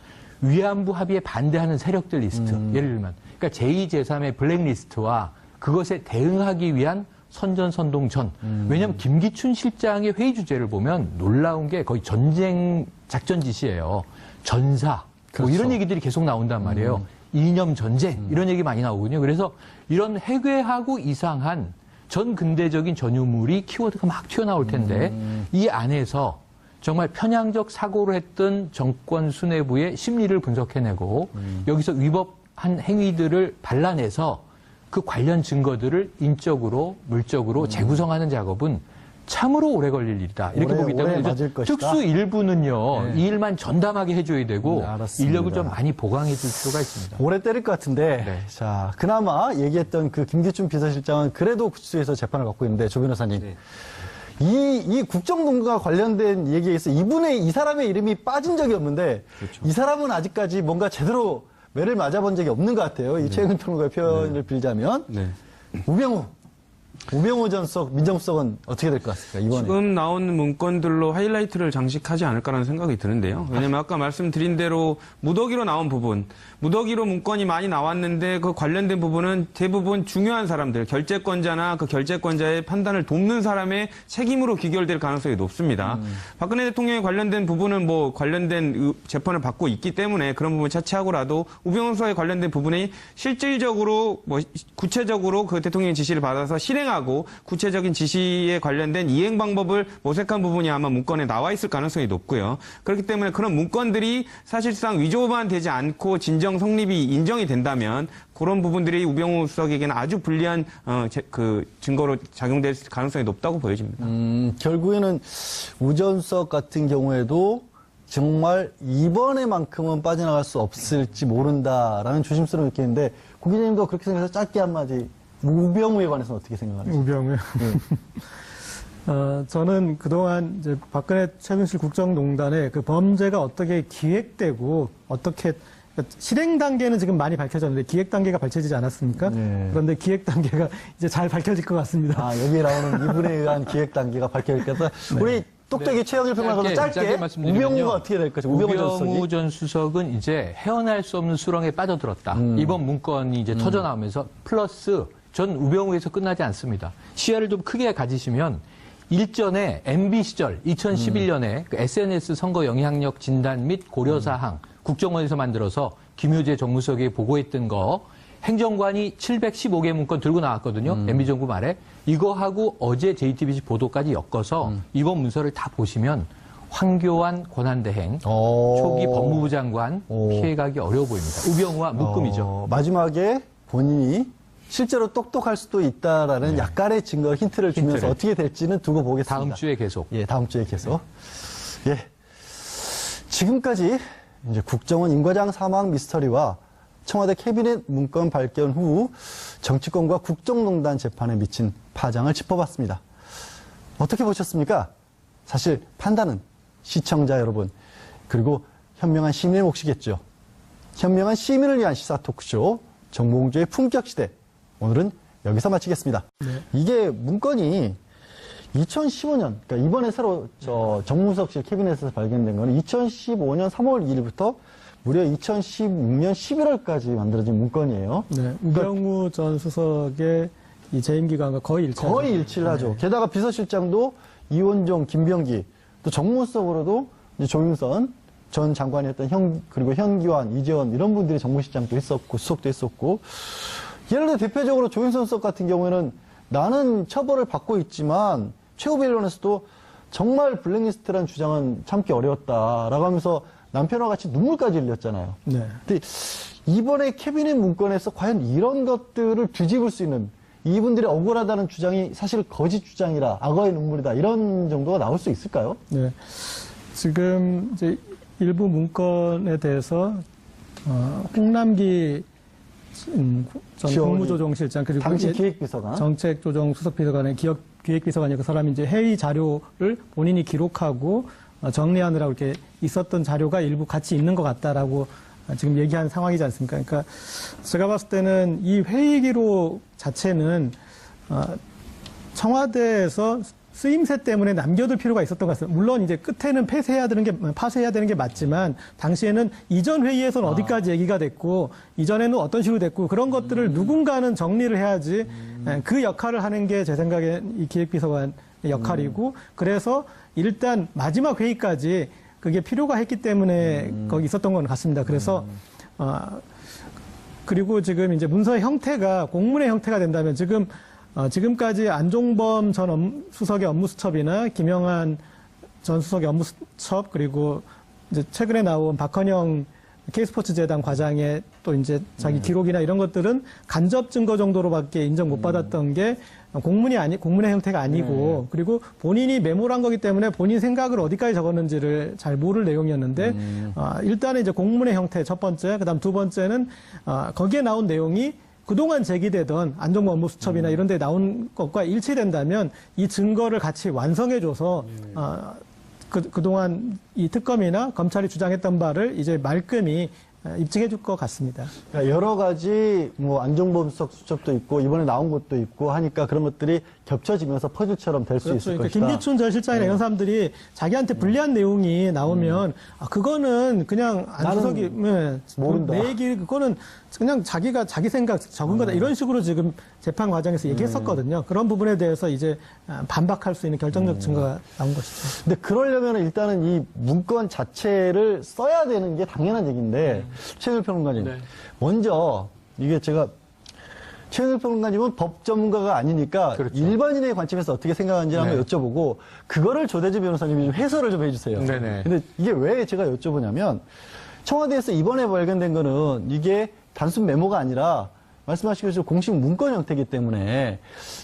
위안부 합의에 반대하는 세력들 리스트, 예를 들면 그러니까 제2, 제3의 블랙리스트와 그것에 대응하기 위한 선전선동전. 왜냐하면 김기춘 실장의 회의 주제를 보면 놀라운 게 거의 전쟁 작전 지시예요. 전사. 그렇죠. 뭐 이런 얘기들이 계속 나온단 말이에요. 이념 전쟁 이런 얘기 많이 나오거든요. 그래서 이런 해괴하고 이상한 전 근대적인 전유물이 키워드가 막 튀어나올 텐데 이 안에서 정말 편향적 사고를 했던 정권 수뇌부의 심리를 분석해내고 여기서 위법한 행위들을 발라내서 그 관련 증거들을 인적으로, 물적으로 재구성하는 작업은 참으로 오래 걸릴 일이다. 이렇게 오래 보기 때문에 맞을 것이다. 특수 일부는요, 네. 이 일만 전담하게 해줘야 되고, 네, 알았습니다. 인력을 좀 많이 보강해 줄 필요가 있습니다. 오래 때릴 것 같은데, 네. 자, 그나마 얘기했던 그 김기춘 비서실장은 그래도 구치소에서 재판을 받고 있는데, 조 변호사님. 네. 이 국정농단과 관련된 얘기에 있어 이 사람의 이름이 빠진 적이 없는데, 그렇죠. 이 사람은 아직까지 뭔가 제대로 매를 맞아본 적이 없는 것 같아요. 이 최근 평론가의 표현을 빌자면. 네. 우병우 전 수석, 민정수석은 어떻게 될 것 같습니까, 이번에? 지금 나온 문건들로 하이라이트를 장식하지 않을까라는 생각이 드는데요. 왜냐면 아까 말씀드린 대로 무더기로 나온 부분, 무더기로 문건이 많이 나왔는데 그 관련된 부분은 대부분 중요한 사람들, 결재권자나 그 결재권자의 판단을 돕는 사람의 책임으로 귀결될 가능성이 높습니다. 박근혜 대통령에 관련된 부분은 뭐 관련된 재판을 받고 있기 때문에 그런 부분 차치하고라도 우병우 수석에 관련된 부분이 실질적으로 뭐 구체적으로 그 대통령의 지시를 받아서 실행하고 구체적인 지시에 관련된 이행 방법을 모색한 부분이 아마 문건에 나와 있을 가능성이 높고요. 그렇기 때문에 그런 문건들이 사실상 위조만 되지 않고 진정 성립이 인정이 된다면 그런 부분들이 우병우 수석에게는 아주 불리한 그 증거로 작용될 가능성이 높다고 보여집니다. 결국에는 우 전 수석 같은 경우에도 정말 이번에만큼은 빠져나갈 수 없을지 모른다라는 조심스러움을 느끼는데, 고 기자님도 그렇게 생각해서 짧게 한마디, 우병우에 관해서는 어떻게 생각하세요? 우병우요. 저는 그동안 이제 박근혜 최순실 국정농단의 그 범죄가 어떻게 기획되고 어떻게 그러니까 실행 단계는 지금 많이 밝혀졌는데 기획 단계가 밝혀지지 않았습니까? 네. 그런데 기획 단계가 이제 잘 밝혀질 것 같습니다. 아, 여기에 나오는 이분에 의한 기획 단계가 밝혀질까? 우리 똑똑이 최영일 평론가도 짧게 말씀드리면요. 우병우가 어떻게 될 것인가? 우병우 전 수석은 이제 헤어날 수 없는 수렁에 빠져들었다. 이번 문건이 이제 터져 나오면서 플러스 전 우병우에서 끝나지 않습니다. 시야를 좀 크게 가지시면 일전에 MB 시절 2011년에 그 SNS 선거 영향력 진단 및 고려사항 국정원에서 만들어서 김효재 정무수석에 보고했던 거 행정관이 715개 문건 들고 나왔거든요. MB 정부 말에. 이거하고 어제 JTBC 보도까지 엮어서 이번 문서를 다 보시면 황교안 권한대행 초기 법무부 장관 피해가기 어려워 보입니다. 우병우와 묶음이죠. 마지막에 본인이 실제로 똑똑할 수도 있다라는 약간의 증거 힌트를 주면서 힌트를. 어떻게 될지는 두고 보겠습니다. 다음 주에 계속. 예, 다음 주에 계속. 예. 지금까지 이제 국정원 임과장 사망 미스터리와 청와대 캐비넷 문건 발견 후 정치권과 국정농단 재판에 미친 파장을 짚어봤습니다. 어떻게 보셨습니까? 사실 판단은 시청자 여러분 그리고 현명한 시민의 몫이겠죠. 현명한 시민을 위한 시사 토크쇼 정봉주의 품격시대 오늘은 여기서 마치겠습니다. 이게 문건이 2015년, 그러니까 이번에 새로 정무석실 캐비넷에서 발견된 거는 2015년 3월 2일부터 무려 2016년 11월까지 만들어진 문건이에요. 네, 우병우 전 수석의 이 재임 기간과 거의 일치하죠. 거의 일치를 하죠. 게다가 비서실장도 이원종, 김병기, 또 정무수석으로도 이제 조윤선 전 장관이었던 그리고 현기환, 이재원 이런 분들이 정무실장도 했었고 수석도 했었고, 예를 들어 대표적으로 조윤선 수석 같은 경우에는 나는 처벌을 받고 있지만 최고비언에서도 정말 블랙리스트라는 주장은 참기 어려웠다라고 하면서 남편과 같이 눈물까지 흘렸잖아요. 네. 근데 이번에 캐비넷 문건에서 과연 이런 것들을 뒤집을 수 있는, 이분들이 억울하다는 주장이 사실 거짓 주장이라 악어의 눈물이다 이런 정도가 나올 수 있을까요? 네. 지금 이제 일부 문건에 대해서 홍남기 전 국무조정실장 그리고 당시 기획비서관 정책조정수석비서관의 기획비서관이 그 사람이 이제 회의 자료를 본인이 기록하고 정리하느라고 이렇게 있었던 자료가 일부 같이 있는 것 같다라고 지금 얘기한 상황이지 않습니까? 그러니까 제가 봤을 때는 이 회의 기록 자체는 청와대에서 쓰임새 때문에 남겨둘 필요가 있었던 것 같습니다. 물론 이제 끝에는 파쇄해야 되는 게 맞지만 당시에는 이전 회의에서는 어디까지 얘기가 됐고 이전에는 어떤 식으로 됐고 그런 것들을 누군가는 정리를 해야지 그 역할을 하는 게 제 생각엔 이 기획비서관의 역할이고 그래서 일단 마지막 회의까지 그게 필요가 했기 때문에 거기 있었던 건 같습니다. 그래서 그리고 지금 이제 문서의 형태가 공문의 형태가 된다면 지금까지 안종범 전 수석의 업무수첩이나 김영한 전 수석의 업무수첩 그리고 이제 최근에 나온 박헌영 K스포츠재단 과장의 또 이제 자기 기록이나 이런 것들은 간접 증거 정도로밖에 인정 못 받았던 게 공문의 형태가 아니고 그리고 본인이 메모를 한 거기 때문에 본인 생각을 어디까지 적었는지를 잘 모를 내용이었는데 일단은 이제 공문의 형태 첫 번째, 그다음 두 번째는 거기에 나온 내용이 그동안 제기되던 안종범 업무수첩이나 이런 데 나온 것과 일치된다면 이 증거를 같이 완성해줘서 그동안 이 특검이나 검찰이 주장했던 바를 이제 말끔히 입증해 줄 것 같습니다. 그러니까 여러 가지 뭐 안종범 수석도 있고 이번에 나온 것도 있고 하니까 그런 것들이 겹쳐지면서 퍼즐처럼 될 수 그렇죠. 있을 그러니까 것이다. 김기춘 전 실장이나 이런 사람들이 자기한테 불리한 내용이 나오면 그거는 그냥 안수석이 모른다. 내 얘기 그거는 그냥 자기가 자기 생각 적은 거다 이런 식으로 지금 재판 과정에서 얘기했었거든요. 그런 부분에 대해서 이제 반박할 수 있는 결정적 증거가 나온 것이죠. 근데 그러려면 일단은 이 문건 자체를 써야 되는 게 당연한 얘기인데 최현일 평론가님 먼저 이게 제가 최현일 평론가님은 법 전문가가 아니니까 그렇죠. 일반인의 관점에서 어떻게 생각하는지 한번 여쭤보고 그거를 조대주 변호사님이 좀 해설을 좀 해주세요. 네네. 근데 이게 왜 제가 여쭤보냐면 청와대에서 이번에 발견된 거는 이게 단순 메모가 아니라 말씀하신 것처럼 공식 문건 형태이기 때문에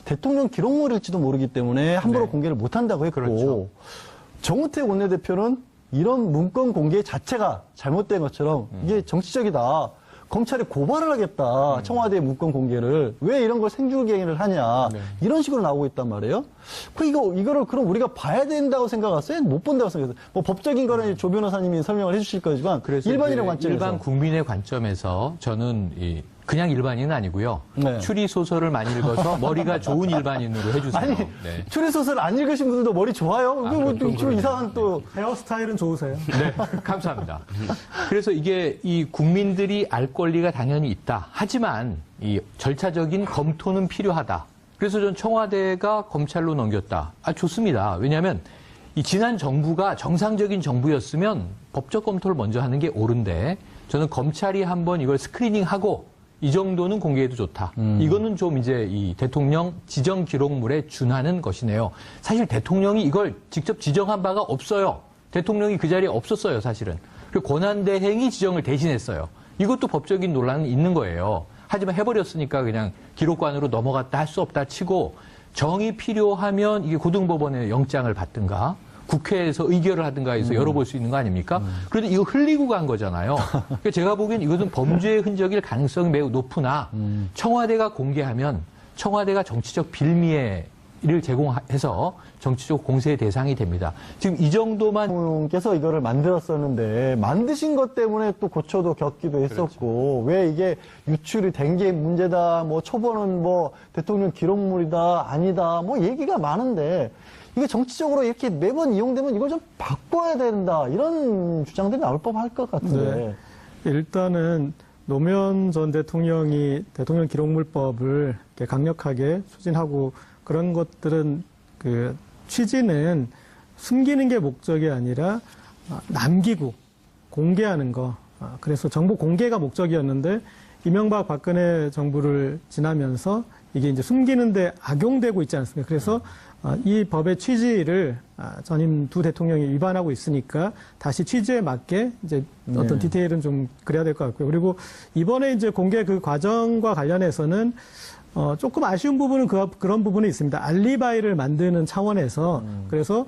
대통령 기록물일지도 모르기 때문에 함부로 공개를 못한다고 했고 그렇죠. 정우택 원내대표는 이런 문건 공개 자체가 잘못된 것처럼 이게 정치적이다. 검찰이 고발을 하겠다. 청와대의 문건 공개를. 왜 이런 걸 생중계를 하냐. 이런 식으로 나오고 있단 말이에요. 이거를 그럼 우리가 봐야 된다고 생각하세요? 못 본다고 생각했어요. 뭐 법적인 거는 조 변호사님이 설명을 해 주실 거지만 그래서 일반인의 이제 관점에서. 일반 국민의 관점에서 저는 그냥 일반인은 아니고요. 네. 추리 소설을 많이 읽어서 머리가 좋은 일반인으로 해주세요. 아니, 네. 추리소설 안 읽으신 분들도 머리 좋아요. 이거 뭐 그럼 좀 이상한 또. 헤어스타일은 좋으세요. 네, 감사합니다. 그래서 이게 이 국민들이 알 권리가 당연히 있다. 하지만 이 절차적인 검토는 필요하다. 그래서 전 청와대가 검찰로 넘겼다. 좋습니다. 왜냐하면 이 지난 정부가 정상적인 정부였으면 법적 검토를 먼저 하는 게 옳은데 저는 검찰이 한번 이걸 스크리닝하고 이 정도는 공개해도 좋다. 이거는 좀 이제 이 대통령 지정 기록물에 준하는 것이네요. 사실 대통령이 이걸 직접 지정한 바가 없어요. 대통령이 그 자리에 없었어요, 사실은. 그리고 권한대행이 지정을 대신했어요. 이것도 법적인 논란은 있는 거예요. 하지만 해버렸으니까 그냥 기록관으로 넘어갔다 할 수 없다 치고 정이 필요하면 이게 고등법원에 영장을 받든가 국회에서 의결을 하든가 해서 열어볼 수 있는 거 아닙니까? 그런데 이거 흘리고 간 거잖아요. 그러니까 제가 보기엔 이것은 범죄의 흔적일 가능성이 매우 높으나 청와대가 공개하면 청와대가 정치적 빌미를 제공해서 정치적 공세의 대상이 됩니다. 지금 이 정도만 대통령께서 이거를 만들었었는데 만드신 것 때문에 또 고초도 겪기도 했었고 왜 이게 유출이 된 게 문제다 뭐 초본은 뭐 대통령 기록물이다 아니다 뭐 얘기가 많은데 이게 정치적으로 이렇게 매번 이용되면 이걸 좀 바꿔야 된다 이런 주장들이 나올 법할 것 같은데 일단은 노무현 전 대통령이 대통령 기록물법을 이렇게 강력하게 추진하고 그런 것들은 그 취지는 숨기는 게 목적이 아니라 남기고 공개하는 거. 그래서 정보 공개가 목적이었는데 이명박 박근혜 정부를 지나면서 이게 이제 숨기는데 악용되고 있지 않습니까? 그래서 이 법의 취지를 전임 두 대통령이 위반하고 있으니까 다시 취지에 맞게 이제 어떤 디테일은 좀 그래야 될 것 같고요. 그리고 이번에 이제 공개 그 과정과 관련해서는 조금 아쉬운 부분은 그런 부분이 있습니다. 알리바이를 만드는 차원에서 그래서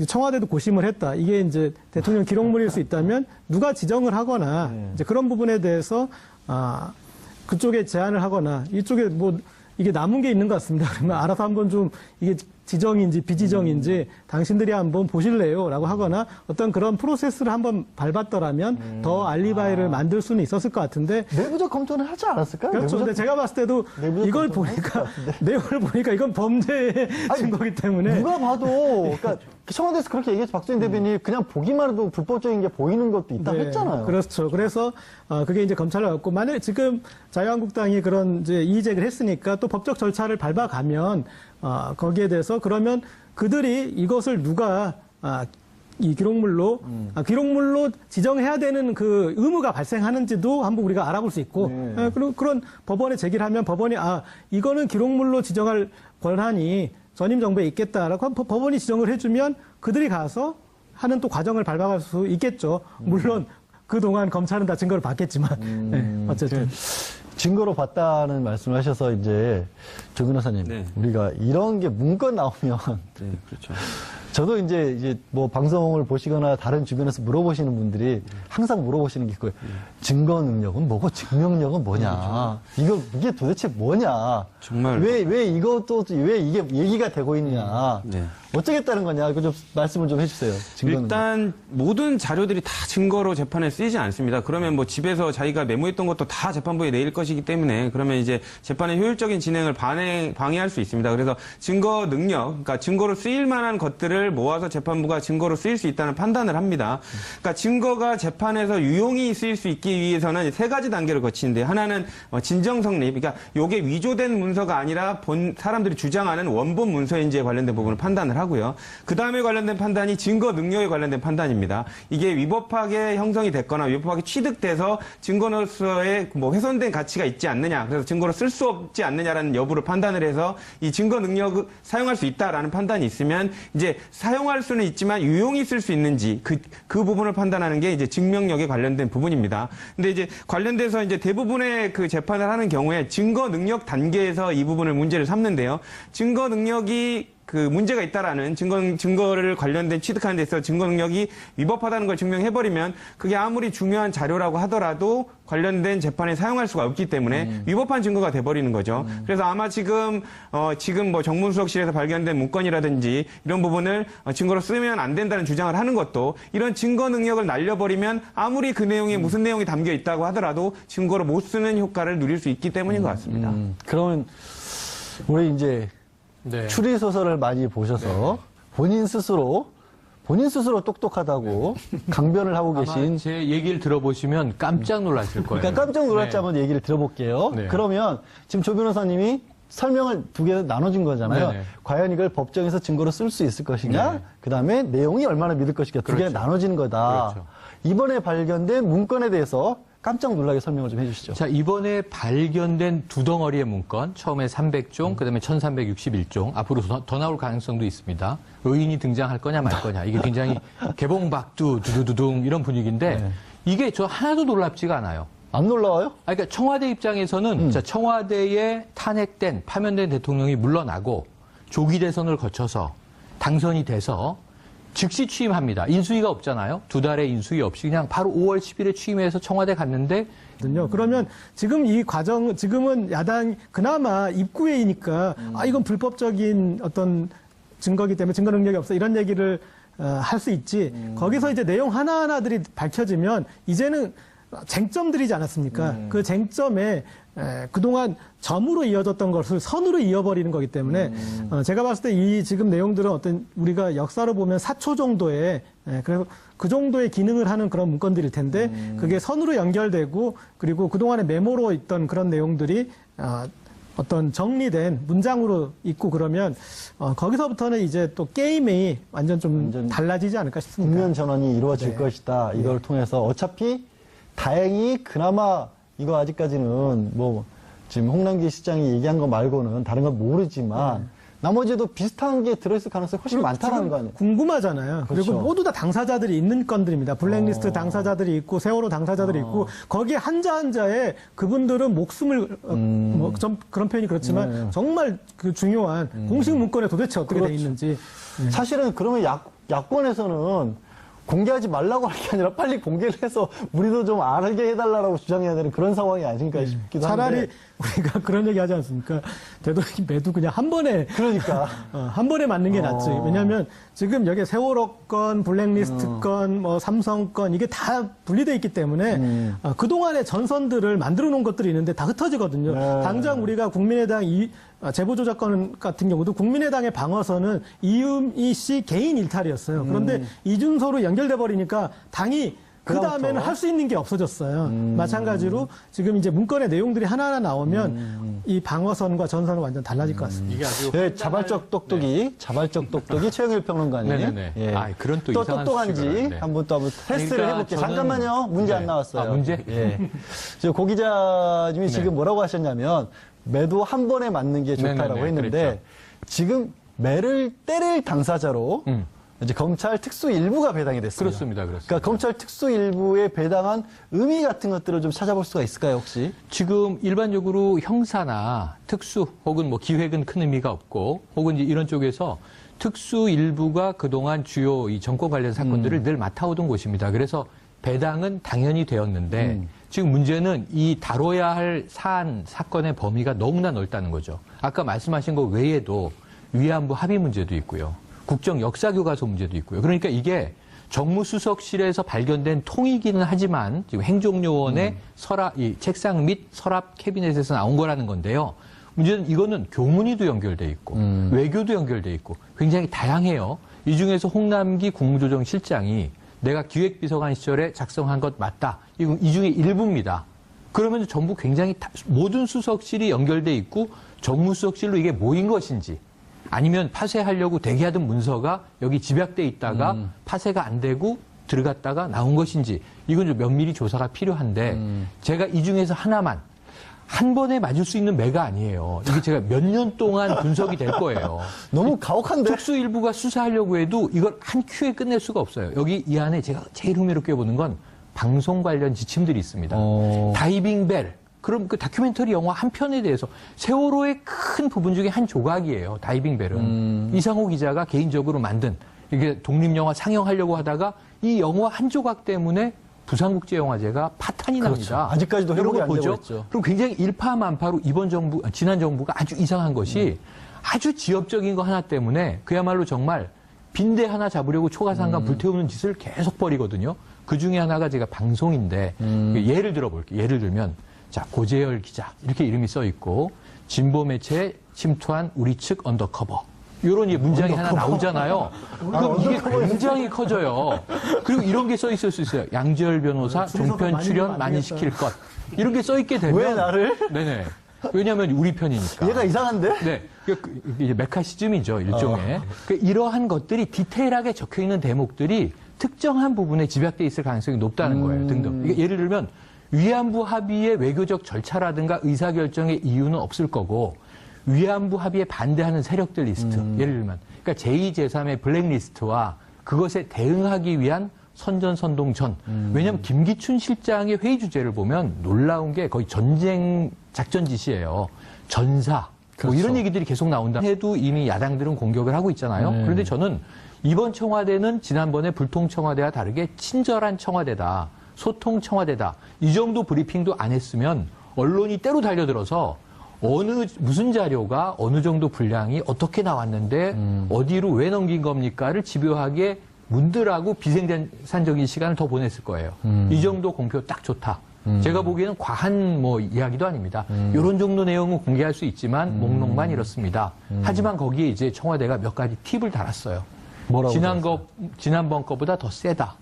청와대도 고심을 했다. 이게 이제 대통령 기록물일 수 있다면 누가 지정을 하거나 이제 그런 부분에 대해서 그쪽에 제안을 하거나 이쪽에 뭐 이게 남은 게 있는 것 같습니다. 그러면 알아서 한번 좀 이게 지정인지 비지정인지 당신들이 한번 보실래요? 라고 하거나 어떤 그런 프로세스를 한번 밟았더라면 더 알리바이를 만들 수는 있었을 것 같은데 내부적 검토는 하지 않았을까요? 그렇죠. 근데 제가 봤을 때도 이걸 보니까 내용을 보니까 이건 범죄의 증거기 때문에 누가 봐도 그러니까 청와대에서 그렇게 얘기해서 박수현 대변인이 그냥 보기만 해도 불법적인 게 보이는 것도 있다고 했잖아요. 그렇죠. 그래서 그게 이제 검찰로 갔고 만약에 지금 자유한국당이 그런 이제 이의제기를 했으니까 또 법적 절차를 밟아가면 거기에 대해서 그러면 그들이 이것을 누가 이 기록물로 기록물로 지정해야 되는 그 의무가 발생하는지도 한번 우리가 알아볼 수 있고 그리고 그런 법원에 제기를 하면 법원이 이거는 기록물로 지정할 권한이 전임 정부에 있겠다라고 법원이 지정을 해주면 그들이 가서 하는 또 과정을 밟아갈 수 있겠죠. 물론 그동안 검찰은 다 증거를 받겠지만 네, 어쨌든 증거로 봤다는 말씀을 하셔서 이제 조 변호사님, 네. 우리가 이런 게 문건 나오면 네, 그렇죠. 저도 이제 뭐 방송을 보시거나 다른 주변에서 물어보시는 분들이 항상 물어보시는 게 그거예요. 증거 능력은 뭐고 증명력은 뭐냐? 이게 도대체 뭐냐? 정말. 왜 이것도 왜 이게 얘기가 되고 있냐? 네. 어쩌겠다는 거냐? 그 좀 말씀을 좀 해주세요. 증거 능력. 일단 모든 자료들이 다 증거로 재판에 쓰이지 않습니다. 그러면 뭐 집에서 자기가 메모했던 것도 다 재판부에 내일 것이기 때문에 그러면 이제 재판의 효율적인 진행을 방해할 수 있습니다. 그래서 증거 능력, 그러니까 증거로 쓰일 만한 것들을 모아서 재판부가 증거로 쓰일 수 있다는 판단을 합니다. 그러니까 증거가 재판에서 유용히 쓰일 수 있기 위해서는 세 가지 단계를 거치는데 하나는 진정 성립, 그러니까 이게 위조된 문서가 아니라 사람들이 주장하는 원본 문서인지에 관련된 부분을 판단을 하고요. 그 다음에 관련된 판단이 증거 능력에 관련된 판단입니다. 이게 위법하게 형성이 됐거나 위법하게 취득돼서 증거로서의 뭐 훼손된 가치가 있지 않느냐, 그래서 증거로 쓸 수 없지 않느냐라는 여부를 판단을 해서 이 증거 능력을 사용할 수 있다라는 판단이 있으면 이제 사용할 수는 있지만 유용히 쓸 수 있는지 그 부분을 판단하는 게 이제 증명력에 관련된 부분입니다. 근데 이제 관련돼서 이제 대부분의 그 재판을 하는 경우에 증거 능력 단계에서 이 부분을 문제를 삼는데요. 증거 능력이 그 문제가 있다라는 증거를 관련된 취득하는 데 있어서 증거 능력이 위법하다는 걸 증명해버리면 그게 아무리 중요한 자료라고 하더라도 관련된 재판에 사용할 수가 없기 때문에 위법한 증거가 돼버리는 거죠. 그래서 아마 지금 뭐 정문수석실에서 발견된 문건이라든지 이런 부분을 증거로 쓰면 안 된다는 주장을 하는 것도 이런 증거 능력을 날려버리면 아무리 그 내용에 무슨 내용이 담겨 있다고 하더라도 증거로 못 쓰는 효과를 누릴 수 있기 때문인 것 같습니다. 그러면 우리 이제 네. 추리 소설을 많이 보셔서 본인 스스로 똑똑하다고 강변을 하고 아마 계신. 제 얘기를 들어보시면 깜짝 놀라실 거예요. 그러니까 깜짝 놀랄지 한번 얘기를 들어볼게요. 네. 그러면 지금 조 변호사님이 설명을 두 개 나눠준 거잖아요. 네네. 과연 이걸 법정에서 증거로 쓸 수 있을 것이냐, 네. 그 다음에 내용이 얼마나 믿을 것이냐, 두 개가 그렇죠. 나눠진 거다. 그렇죠. 이번에 발견된 문건에 대해서 깜짝 놀라게 설명을 좀 해주시죠. 자, 이번에 발견된 두 덩어리의 문건, 처음에 300종, 그다음에 1361종, 앞으로 더 나올 가능성도 있습니다. 의인이 등장할 거냐 말 거냐. 이게 굉장히 개봉박두, 두두두둥 이런 분위기인데 네. 이게 저 하나도 놀랍지가 않아요. 안 놀라워요? 그러니까 청와대 입장에서는 자, 청와대에 탄핵된, 파면된 대통령이 물러나고 조기 대선을 거쳐서 당선이 돼서 즉시 취임합니다. 인수위가 없잖아요. 두 달의 인수위 없이 그냥 바로 5월 10일에 취임해서 청와대 갔는데 그러면 지금 이 과정, 지금은 야당 그나마 입구에이니까 이건 불법적인 어떤 증거기 때문에 증거 능력이 없어 이런 얘기를 할 수 있지. 거기서 이제 내용 하나하나들이 밝혀지면 이제는 쟁점들이지 않았습니까? 그 쟁점에 그동안 점으로 이어졌던 것을 선으로 이어버리는 거기 때문에 제가 봤을 때 이 지금 내용들은 어떤 우리가 역사로 보면 사초 정도의 그래서 그 정도의 기능을 하는 그런 문건들일 텐데 그게 선으로 연결되고 그리고 그동안의 메모로 있던 그런 내용들이 어떤 정리된 문장으로 있고 그러면 거기서부터는 이제 또 게임이 완전 좀 달라지지 않을까 싶습니다. 국면 전환이 이루어질 네. 것이다. 이걸 통해서 어차피 다행히 그나마 이거 아직까지는 뭐 지금 홍남기 시장이 얘기한 거 말고는 다른 건 모르지만 나머지도 비슷한 게 들어있을 가능성이 훨씬 많다는 거 아니에요? 궁금하잖아요. 그렇죠. 그리고 모두 다 당사자들이 있는 건들입니다. 블랙리스트 당사자들이 있고 세월호 당사자들이 있고 거기에 한자 한자에 그분들은 목숨을 뭐 좀 그런 표현이 그렇지만 네. 정말 그 중요한 공식 문건에 도대체 어떻게 돼 그렇죠. 있는지 사실은 그러면 야권에서는 공개하지 말라고 할 게 아니라 빨리 공개를 해서 우리도 좀 알게 해달라고 주장해야 되는 그런 상황이 아닌가 싶기도 한데. 차라리 우리가 그런 얘기 하지 않습니까? 되도록이 매도 그냥 한 번에 그러니까. 한 번에 맞는 게 낫지. 왜냐하면 지금 여기 세월호 건, 블랙리스트 건, 뭐 삼성 건 이게 다 분리돼 있기 때문에 그동안의 전선들을 만들어 놓은 것들이 있는데 다 흩어지거든요. 네. 당장 우리가 국민의당 제보조작건 같은 경우도 국민의당의 방어선은 이유미 씨 개인 일탈이었어요. 그런데 이준서로 연결돼 버리니까 당이 그 다음에는 할 수 있는 게 없어졌어요. 마찬가지로 지금 이제 문건의 내용들이 하나하나 나오면 이 방어선과 전선은 완전 달라질 것 같습니다. 이게 아주 네, 자발적 똑똑이 최영일 평론가님. 네네네. 예. 그런 또 또 이상한 똑똑한지 수식어를, 네. 한번 테스트를 그러니까 해볼게요. 저는- 잠깐만요. 문제 네. 안 나왔어요. 문제? 예. 고 기자님이 네. 지금 뭐라고 하셨냐면 매도 한 번에 맞는 게 좋다라고 네네네, 했는데 그랬죠. 지금 매를 때릴 당사자로 이제 검찰 특수 일부가 배당이 됐습니다. 그렇습니다. 그렇습니다. 그러니까 검찰 특수 일부에 배당한 의미 같은 것들을 좀 찾아볼 수가 있을까요, 혹시? 지금 일반적으로 형사나 특수 혹은 뭐 기획은 큰 의미가 없고 혹은 이제 이런 쪽에서 특수 일부가 그동안 주요 이 정권 관련 사건들을 늘 맡아오던 곳입니다. 그래서 배당은 당연히 되었는데 지금 문제는 이 다뤄야 할 사건의 범위가 너무나 넓다는 거죠. 아까 말씀하신 것 외에도 위안부 합의 문제도 있고요. 국정 역사교과서 문제도 있고요. 그러니까 이게 정무수석실에서 발견된 통이기는 하지만 지금 행정요원의 이 책상 및 서랍 캐비넷에서 나온 거라는 건데요. 문제는 이거는 교문위도 연결돼 있고 외교도 연결돼 있고 굉장히 다양해요. 이 중에서 홍남기 국무조정실장이 내가 기획비서관 시절에 작성한 것 맞다. 이 중에 일부입니다. 그러면 전부 굉장히 모든 수석실이 연결돼 있고 정무수석실로 이게 모인 것인지 아니면 파쇄하려고 대기하던 문서가 여기 집약돼 있다가 파쇄가 안 되고 들어갔다가 나온 것인지 이건 좀 면밀히 조사가 필요한데 제가 이 중에서 하나만 한 번에 맞을 수 있는 매가 아니에요. 이게 제가 몇 년 동안 분석이 될 거예요. 너무 가혹한데? 특수일부가 수사하려고 해도 이걸 한 큐에 끝낼 수가 없어요. 여기 이 안에 제가 제일 흥미롭게 보는 건 방송 관련 지침들이 있습니다. 다이빙 벨. 그럼 그 다큐멘터리 영화 한 편에 대해서 세월호의 큰 부분 중에 한 조각이에요. 다이빙 벨은. 이상호 기자가 개인적으로 만든 이게 독립영화 상영하려고 하다가 이 영화 한 조각 때문에 부산국제영화제가 파탄이 그렇죠. 납니다. 아직까지도 회복이 안 되고 보죠. 있죠. 그리고 굉장히 일파만파로 지난 정부가 아주 이상한 것이 아주 지엽적인 거 하나 때문에 그야말로 정말 빈대 하나 잡으려고 초가상간 불태우는 짓을 계속 벌이거든요. 그 중에 하나가 제가 방송인데 예를 들어볼게요. 예를 들면 자 고재열 기자 이렇게 이름이 써 있고 진보 매체에 침투한 우리 측 언더커버. 이런 문장이 하나 나오잖아요. 그럼 이게 굉장히 커져요. 그리고 이런 게 써 있을 수 있어요. 양지열 변호사 종편 출연 많이 시킬 것. 이런 게 써 있게 되면. 왜 나를? 네네. 왜냐하면 우리 편이니까. 얘가 이상한데? 네. 이제 메카시즘이죠, 일종의. 이러한 것들이 디테일하게 적혀 있는 대목들이 특정한 부분에 집약돼 있을 가능성이 높다는 거예요, 등등. 이게 예를 들면 위안부 합의의 외교적 절차라든가 의사결정의 이유는 없을 거고 위안부 합의에 반대하는 세력들 리스트, 예를 들면 그러니까 제2, 제3의 블랙리스트와 그것에 대응하기 위한 선전선동전. 왜냐하면 김기춘 실장의 회의 주제를 보면 놀라운 게 거의 전쟁 작전 지시예요. 전사. 그렇죠. 뭐 이런 얘기들이 계속 나온다 해도 이미 야당들은 공격을 하고 있잖아요. 그런데 저는 이번 청와대는 지난번에 불통 청와대와 다르게 친절한 청와대다. 소통 청와대다. 이 정도 브리핑도 안 했으면 언론이 때로 달려들어서 무슨 자료가 어느 정도 분량이 어떻게 나왔는데 어디로 왜 넘긴 겁니까를 집요하게 문들하고 비생산적인 시간을 더 보냈을 거예요. 이 정도 공표 딱 좋다. 제가 보기에는 과한 이야기도 아닙니다. 이런 정도 내용은 공개할 수 있지만 목록만 이렇습니다. 하지만 거기에 이제 청와대가 몇 가지 팁을 달았어요. 뭐라고 지난번 거보다 더 세다.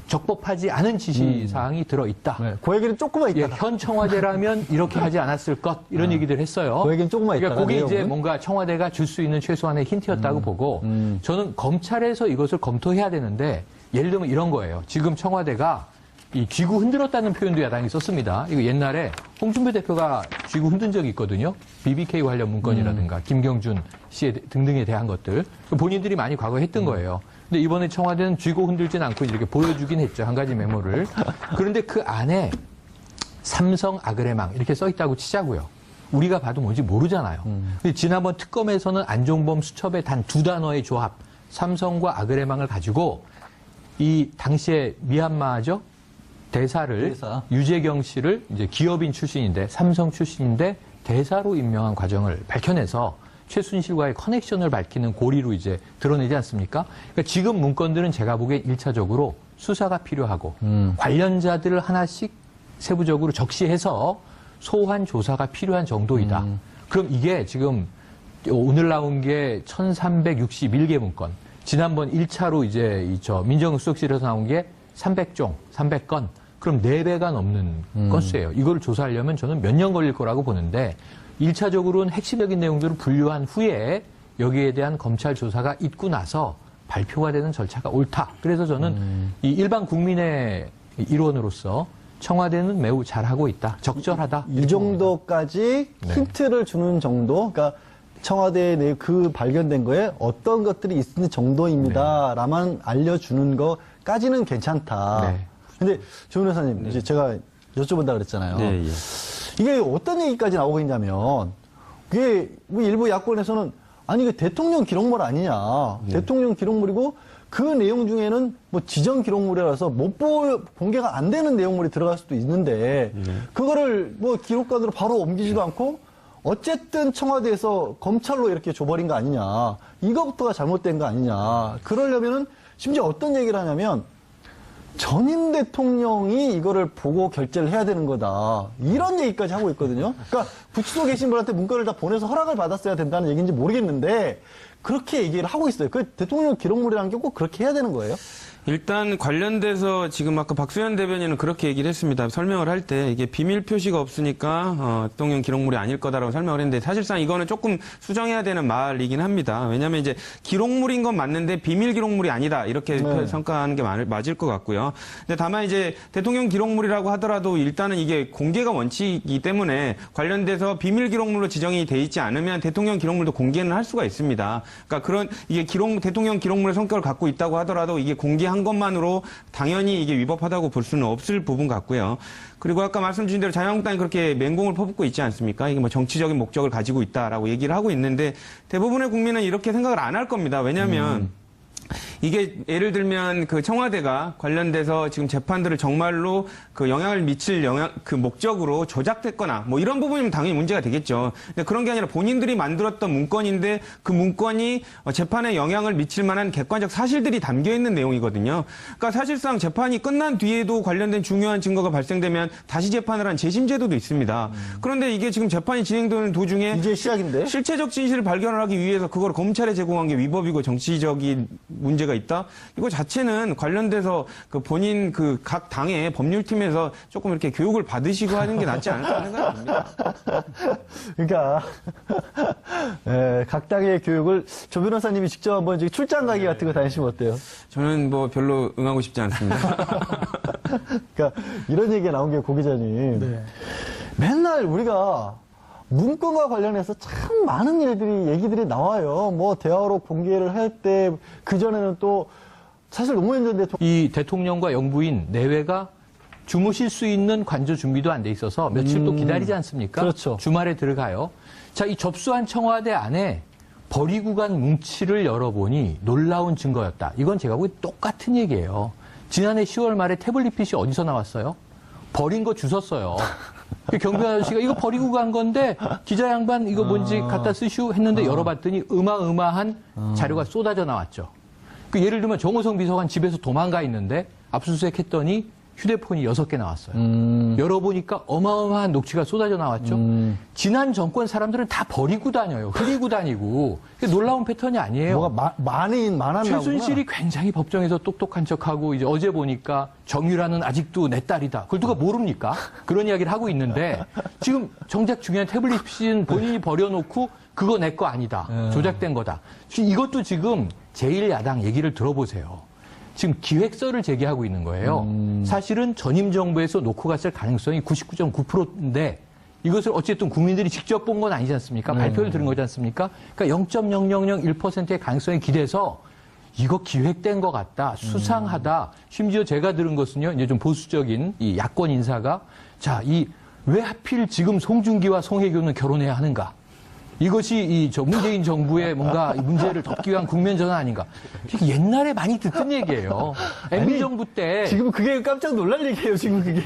적법하지 않은 지시사항이 들어있다. 네, 그 얘기는 조금만 있다가. 예, 현 청와대라면 이렇게 하지 않았을 것 이런 얘기들 했어요. 그 얘기는 조금만 그러니까 있다가. 그게 이제 내용은. 뭔가 청와대가 줄 수 있는 최소한의 힌트였다고 보고 저는 검찰에서 이것을 검토해야 되는데 예를 들면 이런 거예요. 지금 청와대가 이 쥐구 흔들었다는 표현도 야당이 썼습니다. 이거 옛날에 홍준표 대표가 쥐구 흔든 적이 있거든요. BBK 관련 문건이라든가 김경준 씨 등등에 대한 것들 본인들이 많이 과거에 했던 거예요. 근데 이번에 청와대는 쥐고 흔들진 않고 이렇게 보여주긴 했죠. 한 가지 메모를. 그런데 그 안에 삼성 아그레망 이렇게 써 있다고 치자고요. 우리가 봐도 뭔지 모르잖아요. 근데 지난번 특검에서는 안종범 수첩의 단 두 단어의 조합, 삼성과 아그레망을 가지고 이 당시에 미얀마죠. 대사. 유재경 씨를 이제 기업인 출신인데 삼성 출신인데 대사로 임명한 과정을 밝혀내서 최순실과의 커넥션을 밝히는 고리로 이제 드러내지 않습니까? 그러니까 지금 문건들은 제가 보기엔 1차적으로 수사가 필요하고 관련자들을 하나씩 세부적으로 적시해서 소환 조사가 필요한 정도이다. 그럼 이게 지금 오늘 나온 게 1361개 문건. 지난번 1차로 이제 민정수석실에서 나온 게 300종, 300건. 그럼 4배가 넘는 건수예요. 이걸 조사하려면 저는 몇 년 걸릴 거라고 보는데 1차적으로는 핵심적인 내용들을 분류한 후에 여기에 대한 검찰 조사가 있고 나서 발표가 되는 절차가 옳다. 그래서 저는 이 일반 국민의 일원으로서 청와대는 매우 잘하고 있다. 적절하다. 이 정도까지 네. 힌트를 주는 정도? 그러니까 청와대에 내 그 발견된 거에 어떤 것들이 있는 정도입니다라만 알려주는 거까지는 괜찮다. 네. 근데 조 변호사님, 이제 제가 여쭤본다 그랬잖아요. 네, 예. 이게 어떤 얘기까지 나오고 있냐면, 그게 뭐 일부 야권에서는 아니 이게 대통령 기록물 아니냐. 대통령 기록물이고 그 내용 중에는 뭐 지정 기록물이라서 공개가 안 되는 내용물이 들어갈 수도 있는데 그거를 뭐 기록관으로 바로 옮기지도 않고 어쨌든 청와대에서 검찰로 이렇게 줘버린 거 아니냐. 이거부터가 잘못된 거 아니냐. 그러려면은 심지어 어떤 얘기를 하냐면 전임 대통령이 이거를 보고 결재를 해야 되는 거다. 이런 얘기까지 하고 있거든요. 그러니까 구치소에 계신 분한테 문건을 다 보내서 허락을 받았어야 된다는 얘기인지 모르겠는데 그렇게 얘기를 하고 있어요. 그 대통령 기록물이라는 게 꼭 그렇게 해야 되는 거예요? 일단 관련돼서 지금 아까 박수현 대변인은 그렇게 얘기를 했습니다. 설명을 할 때 이게 비밀 표시가 없으니까 대통령 기록물이 아닐 거다라고 설명을 했는데 사실상 이거는 조금 수정해야 되는 말이긴 합니다. 왜냐하면 이제 기록물인 건 맞는데 비밀 기록물이 아니다 이렇게 평가하는 게 맞을 것 같고요. 근데 다만 이제 대통령 기록물이라고 하더라도 일단은 이게 공개가 원칙이기 때문에 관련돼서 비밀 기록물로 지정이 돼 있지 않으면 대통령 기록물도 공개는 할 수가 있습니다. 그러니까 그런 이게 대통령 기록물의 성격을 갖고 있다고 하더라도 이게 공개한 것만으로 당연히 이게 위법하다고 볼 수는 없을 부분 같고요. 그리고 아까 말씀 주신 대로 자유한국당이 그렇게 맹공을 퍼붓고 있지 않습니까? 이게 뭐 정치적인 목적을 가지고 있다라고 얘기를 하고 있는데 대부분의 국민은 이렇게 생각을 안 할 겁니다. 왜냐하면 이게 예를 들면 그 청와대가 관련돼서 지금 재판들을 정말로 그 영향을 미칠 그 목적으로 조작됐거나 뭐 이런 부분이면 당연히 문제가 되겠죠. 근데 그런 게 아니라 본인들이 만들었던 문건인데 그 문건이 재판에 영향을 미칠 만한 객관적 사실들이 담겨 있는 내용이거든요. 그러니까 사실상 재판이 끝난 뒤에도 관련된 중요한 증거가 발생되면 다시 재판을 한 재심 제도도 있습니다. 그런데 이게 지금 재판이 진행되는 도중에 이제 시작인데? 실체적 진실을 발견하기 위해서 그걸 검찰에 제공한 게 위법이고 정치적인 문제가 있다? 이거 자체는 관련돼서 그 본인 그 각 당의 법률팀에서 조금 이렇게 교육을 받으시고 하는 게 낫지 않을까 생각이 듭니다. 그러니까 각 당의 교육을 조 변호사님이 직접 한번 출장 가기 같은 거 다니시면 어때요? 저는 뭐 별로 응하고 싶지 않습니다. 그러니까 이런 얘기가 나온 게 고 기자님. 네. 맨날 우리가 문건과 관련해서 참 많은 얘기들이 나와요. 뭐 대화록 공개를 할 때 그전에는 또 사실 노무현 전 대통령 이 대통령과 영부인 내외가 주무실 수 있는 관저 준비도 안 돼 있어서 며칠 또 기다리지 않습니까? 그렇죠. 주말에 들어가요. 자, 이 접수한 청와대 안에 버리고 간 뭉치를 열어보니 놀라운 증거였다. 이건 제가 보기 똑같은 얘기예요. 지난해 10월 말에 태블릿 PC 어디서 나왔어요? 버린 거 주웠어요. 경비 아저씨가 이거 버리고 간 건데 기자 양반 이거 뭔지 갖다 쓰시오 했는데 열어봤더니 어마어마한 자료가 쏟아져 나왔죠. 그 예를 들면 정호성 비서관 집에서 도망가 있는데 압수수색 했더니 휴대폰이 6개 나왔어요. 열어보니까 어마어마한 녹취가 쏟아져 나왔죠. 지난 정권 사람들은 다 버리고 다녀요. 흐리고 다니고. 놀라운 패턴이 아니에요. 뭐가 많았나 보구나. 최순실이 굉장히 법정에서 똑똑한 척하고 이제 어제 보니까 정유라는 아직도 내 딸이다. 그걸 누가 모릅니까? 그런 이야기를 하고 있는데 지금 정작 중요한 태블릿 PC는 본인이 버려놓고 그거 내 거 아니다. 조작된 거다. 이것도 지금 제1야당 얘기를 들어보세요. 지금 기획서를 제기하고 있는 거예요. 사실은 전임 정부에서 놓고 갔을 가능성이 99.9%인데 이것을 어쨌든 국민들이 직접 본 건 아니지 않습니까? 발표를 들은 거지 않습니까? 그러니까 0.0001%의 가능성이 기대서 이거 기획된 것 같다, 수상하다. 심지어 제가 들은 것은요, 이제 좀 보수적인 이 야권 인사가 자, 왜 하필 지금 송중기와 송혜교는 결혼해야 하는가? 이것이 문재인 정부의 뭔가 문제를 덮기 위한 국면 전환 아닌가. 옛날에 많이 듣던 얘기예요. MB 정부 때. 지금 그게 깜짝 놀랄 얘기예요, 지금 그게.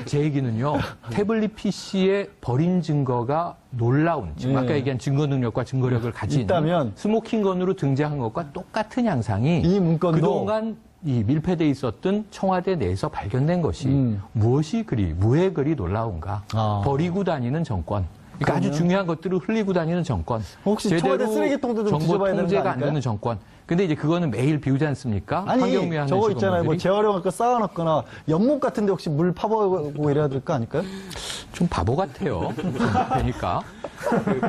제 얘기는요. 태블릿 PC에 버린 증거가 놀라운, 지금 아까 얘기한 증거 능력과 증거력을 가진 있다면 스모킹건으로 등장한 것과 똑같은 양상이 이 문건도 그동안 이 밀폐돼 있었던 청와대 내에서 발견된 것이 무엇이 왜 그리 놀라운가. 버리고 다니는 정권. 그러니까 아주 중요한 것들을 흘리고 다니는 정권. 혹시 청와대 쓰레기통도 좀 정보 뒤져봐야 되는 거 통제가 안 아닐까요? 되는 정권. 근데 이제 그거는 매일 비우지 않습니까? 아니 환경미화하는 저거 있잖아요. 뭐 직원분들이. 재활용할 쌓아놨거나 연못 같은데 혹시 물 파보고 이래야 될 거 아닐까요? 좀 바보 같아요. 그러니까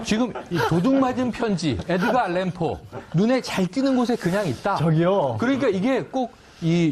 지금 이 도둑 맞은 편지, 에드가 알렌포 눈에 잘 띄는 곳에 그냥 있다. 저기요. 그러니까 이게 꼭 이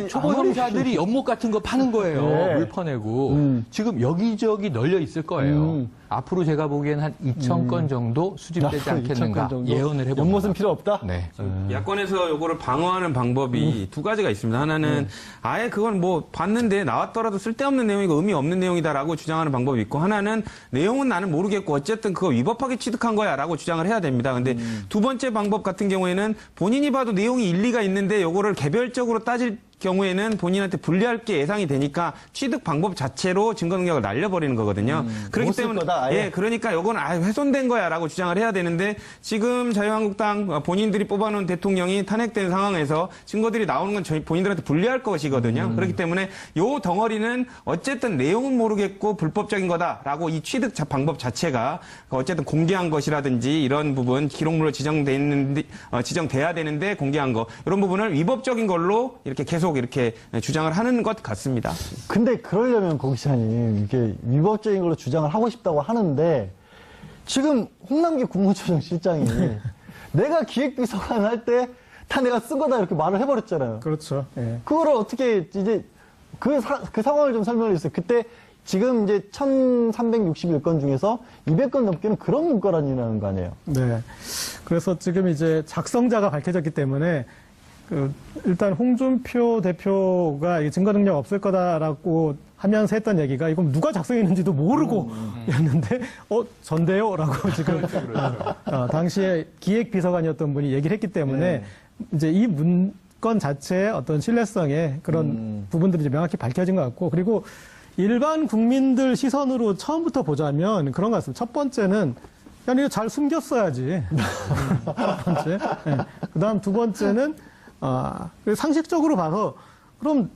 초보 형사들이 연못 같은 거 파는 거예요. 네. 물 퍼내고 지금 여기저기 널려 있을 거예요. 앞으로 제가 보기엔 한 2,000건 정도 수집되지 앞으로 2,000건 않겠는가 정도? 예언을 해봅니다. 연못은 필요 없다? 네. 야권에서 요거를 방어하는 방법이 두 가지가 있습니다. 하나는 아예 그건 뭐 봤는데 나왔더라도 쓸데없는 내용이고 의미 없는 내용이다라고 주장하는 방법이 있고, 하나는 내용은 나는 모르겠고 어쨌든 그거 위법하게 취득한 거야라고 주장을 해야 됩니다. 근데 두 번째 방법 같은 경우에는 본인이 봐도 내용이 일리가 있는데 요거를 개별적으로 따질 경우에는 본인한테 불리할 게 예상이 되니까 취득 방법 자체로 증거 능력을 날려버리는 거거든요. 그렇기 못쓸 때문에 거다, 아예. 예, 그러니까 요건 아예 훼손된 거야라고 주장을 해야 되는데, 지금 자유한국당 본인들이 뽑아놓은 대통령이 탄핵된 상황에서 증거들이 나오는 건 본인들한테 불리할 것이거든요. 그렇기 때문에 요 덩어리는 어쨌든 내용은 모르겠고 불법적인 거다라고 이 취득 방법 자체가 어쨌든 공개한 것이라든지 이런 부분 기록물로 지정돼야 되는데 공개한 거, 이런 부분을 위법적인 걸로 이렇게 계속 이렇게 주장을 하는 것 같습니다. 근데 그러려면 고 기자님 이게 위법적인 걸로 주장을 하고 싶다고 하는데 지금 홍남기 국무조정 실장이 내가 기획비서관 할 때 다 내가 쓴 거다 이렇게 말을 해버렸잖아요. 그렇죠. 예. 그거를 어떻게 이제 그 상황을 좀 설명해 주세요. 그때 지금 이제 1361건 중에서 200건 넘게는 그런 문건이라는 거 아니에요? 네. 그래서 지금 이제 작성자가 밝혀졌기 때문에 일단 홍준표 대표가 이 증거 능력 없을 거다라고 하면서 했던 얘기가 이건 누가 작성했는지도 모르고 였는데 전데요? 라고 지금 당시에 기획비서관이었던 분이 얘기를 했기 때문에 이제 이 문건 자체의 어떤 신뢰성에 그런 부분들이 이제 명확히 밝혀진 것 같고, 그리고 일반 국민들 시선으로 처음부터 보자면 그런 것 같습니다. 첫 번째는 야, 이거 잘 숨겼어야지. 첫 번째. 네. 그 다음 두 번째는 상식적으로 봐서 그럼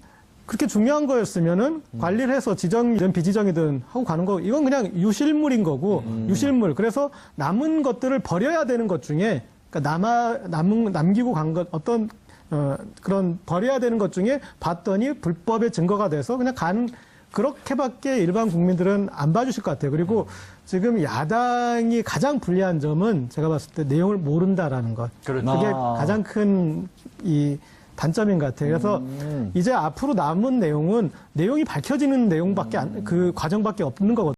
그렇게 중요한 거였으면은 관리를 해서 지정이든 비지정이든 하고 가는 거, 이건 그냥 유실물인 거고, 유실물. 그래서 남은 것들을 버려야 되는 것 중에, 그러니까 남기고 간 것, 그런 버려야 되는 것 중에 봤더니 불법의 증거가 돼서 그냥 그렇게밖에 일반 국민들은 안 봐주실 것 같아요. 그리고 지금 야당이 가장 불리한 점은 제가 봤을 때 내용을 모른다라는 것. 그렇죠. 그게 가장 큰 이 단점인 것 같아요. 그래서 이제 앞으로 남은 내용은 내용이 밝혀지는 내용밖에 그 과정밖에 없는 거거든요.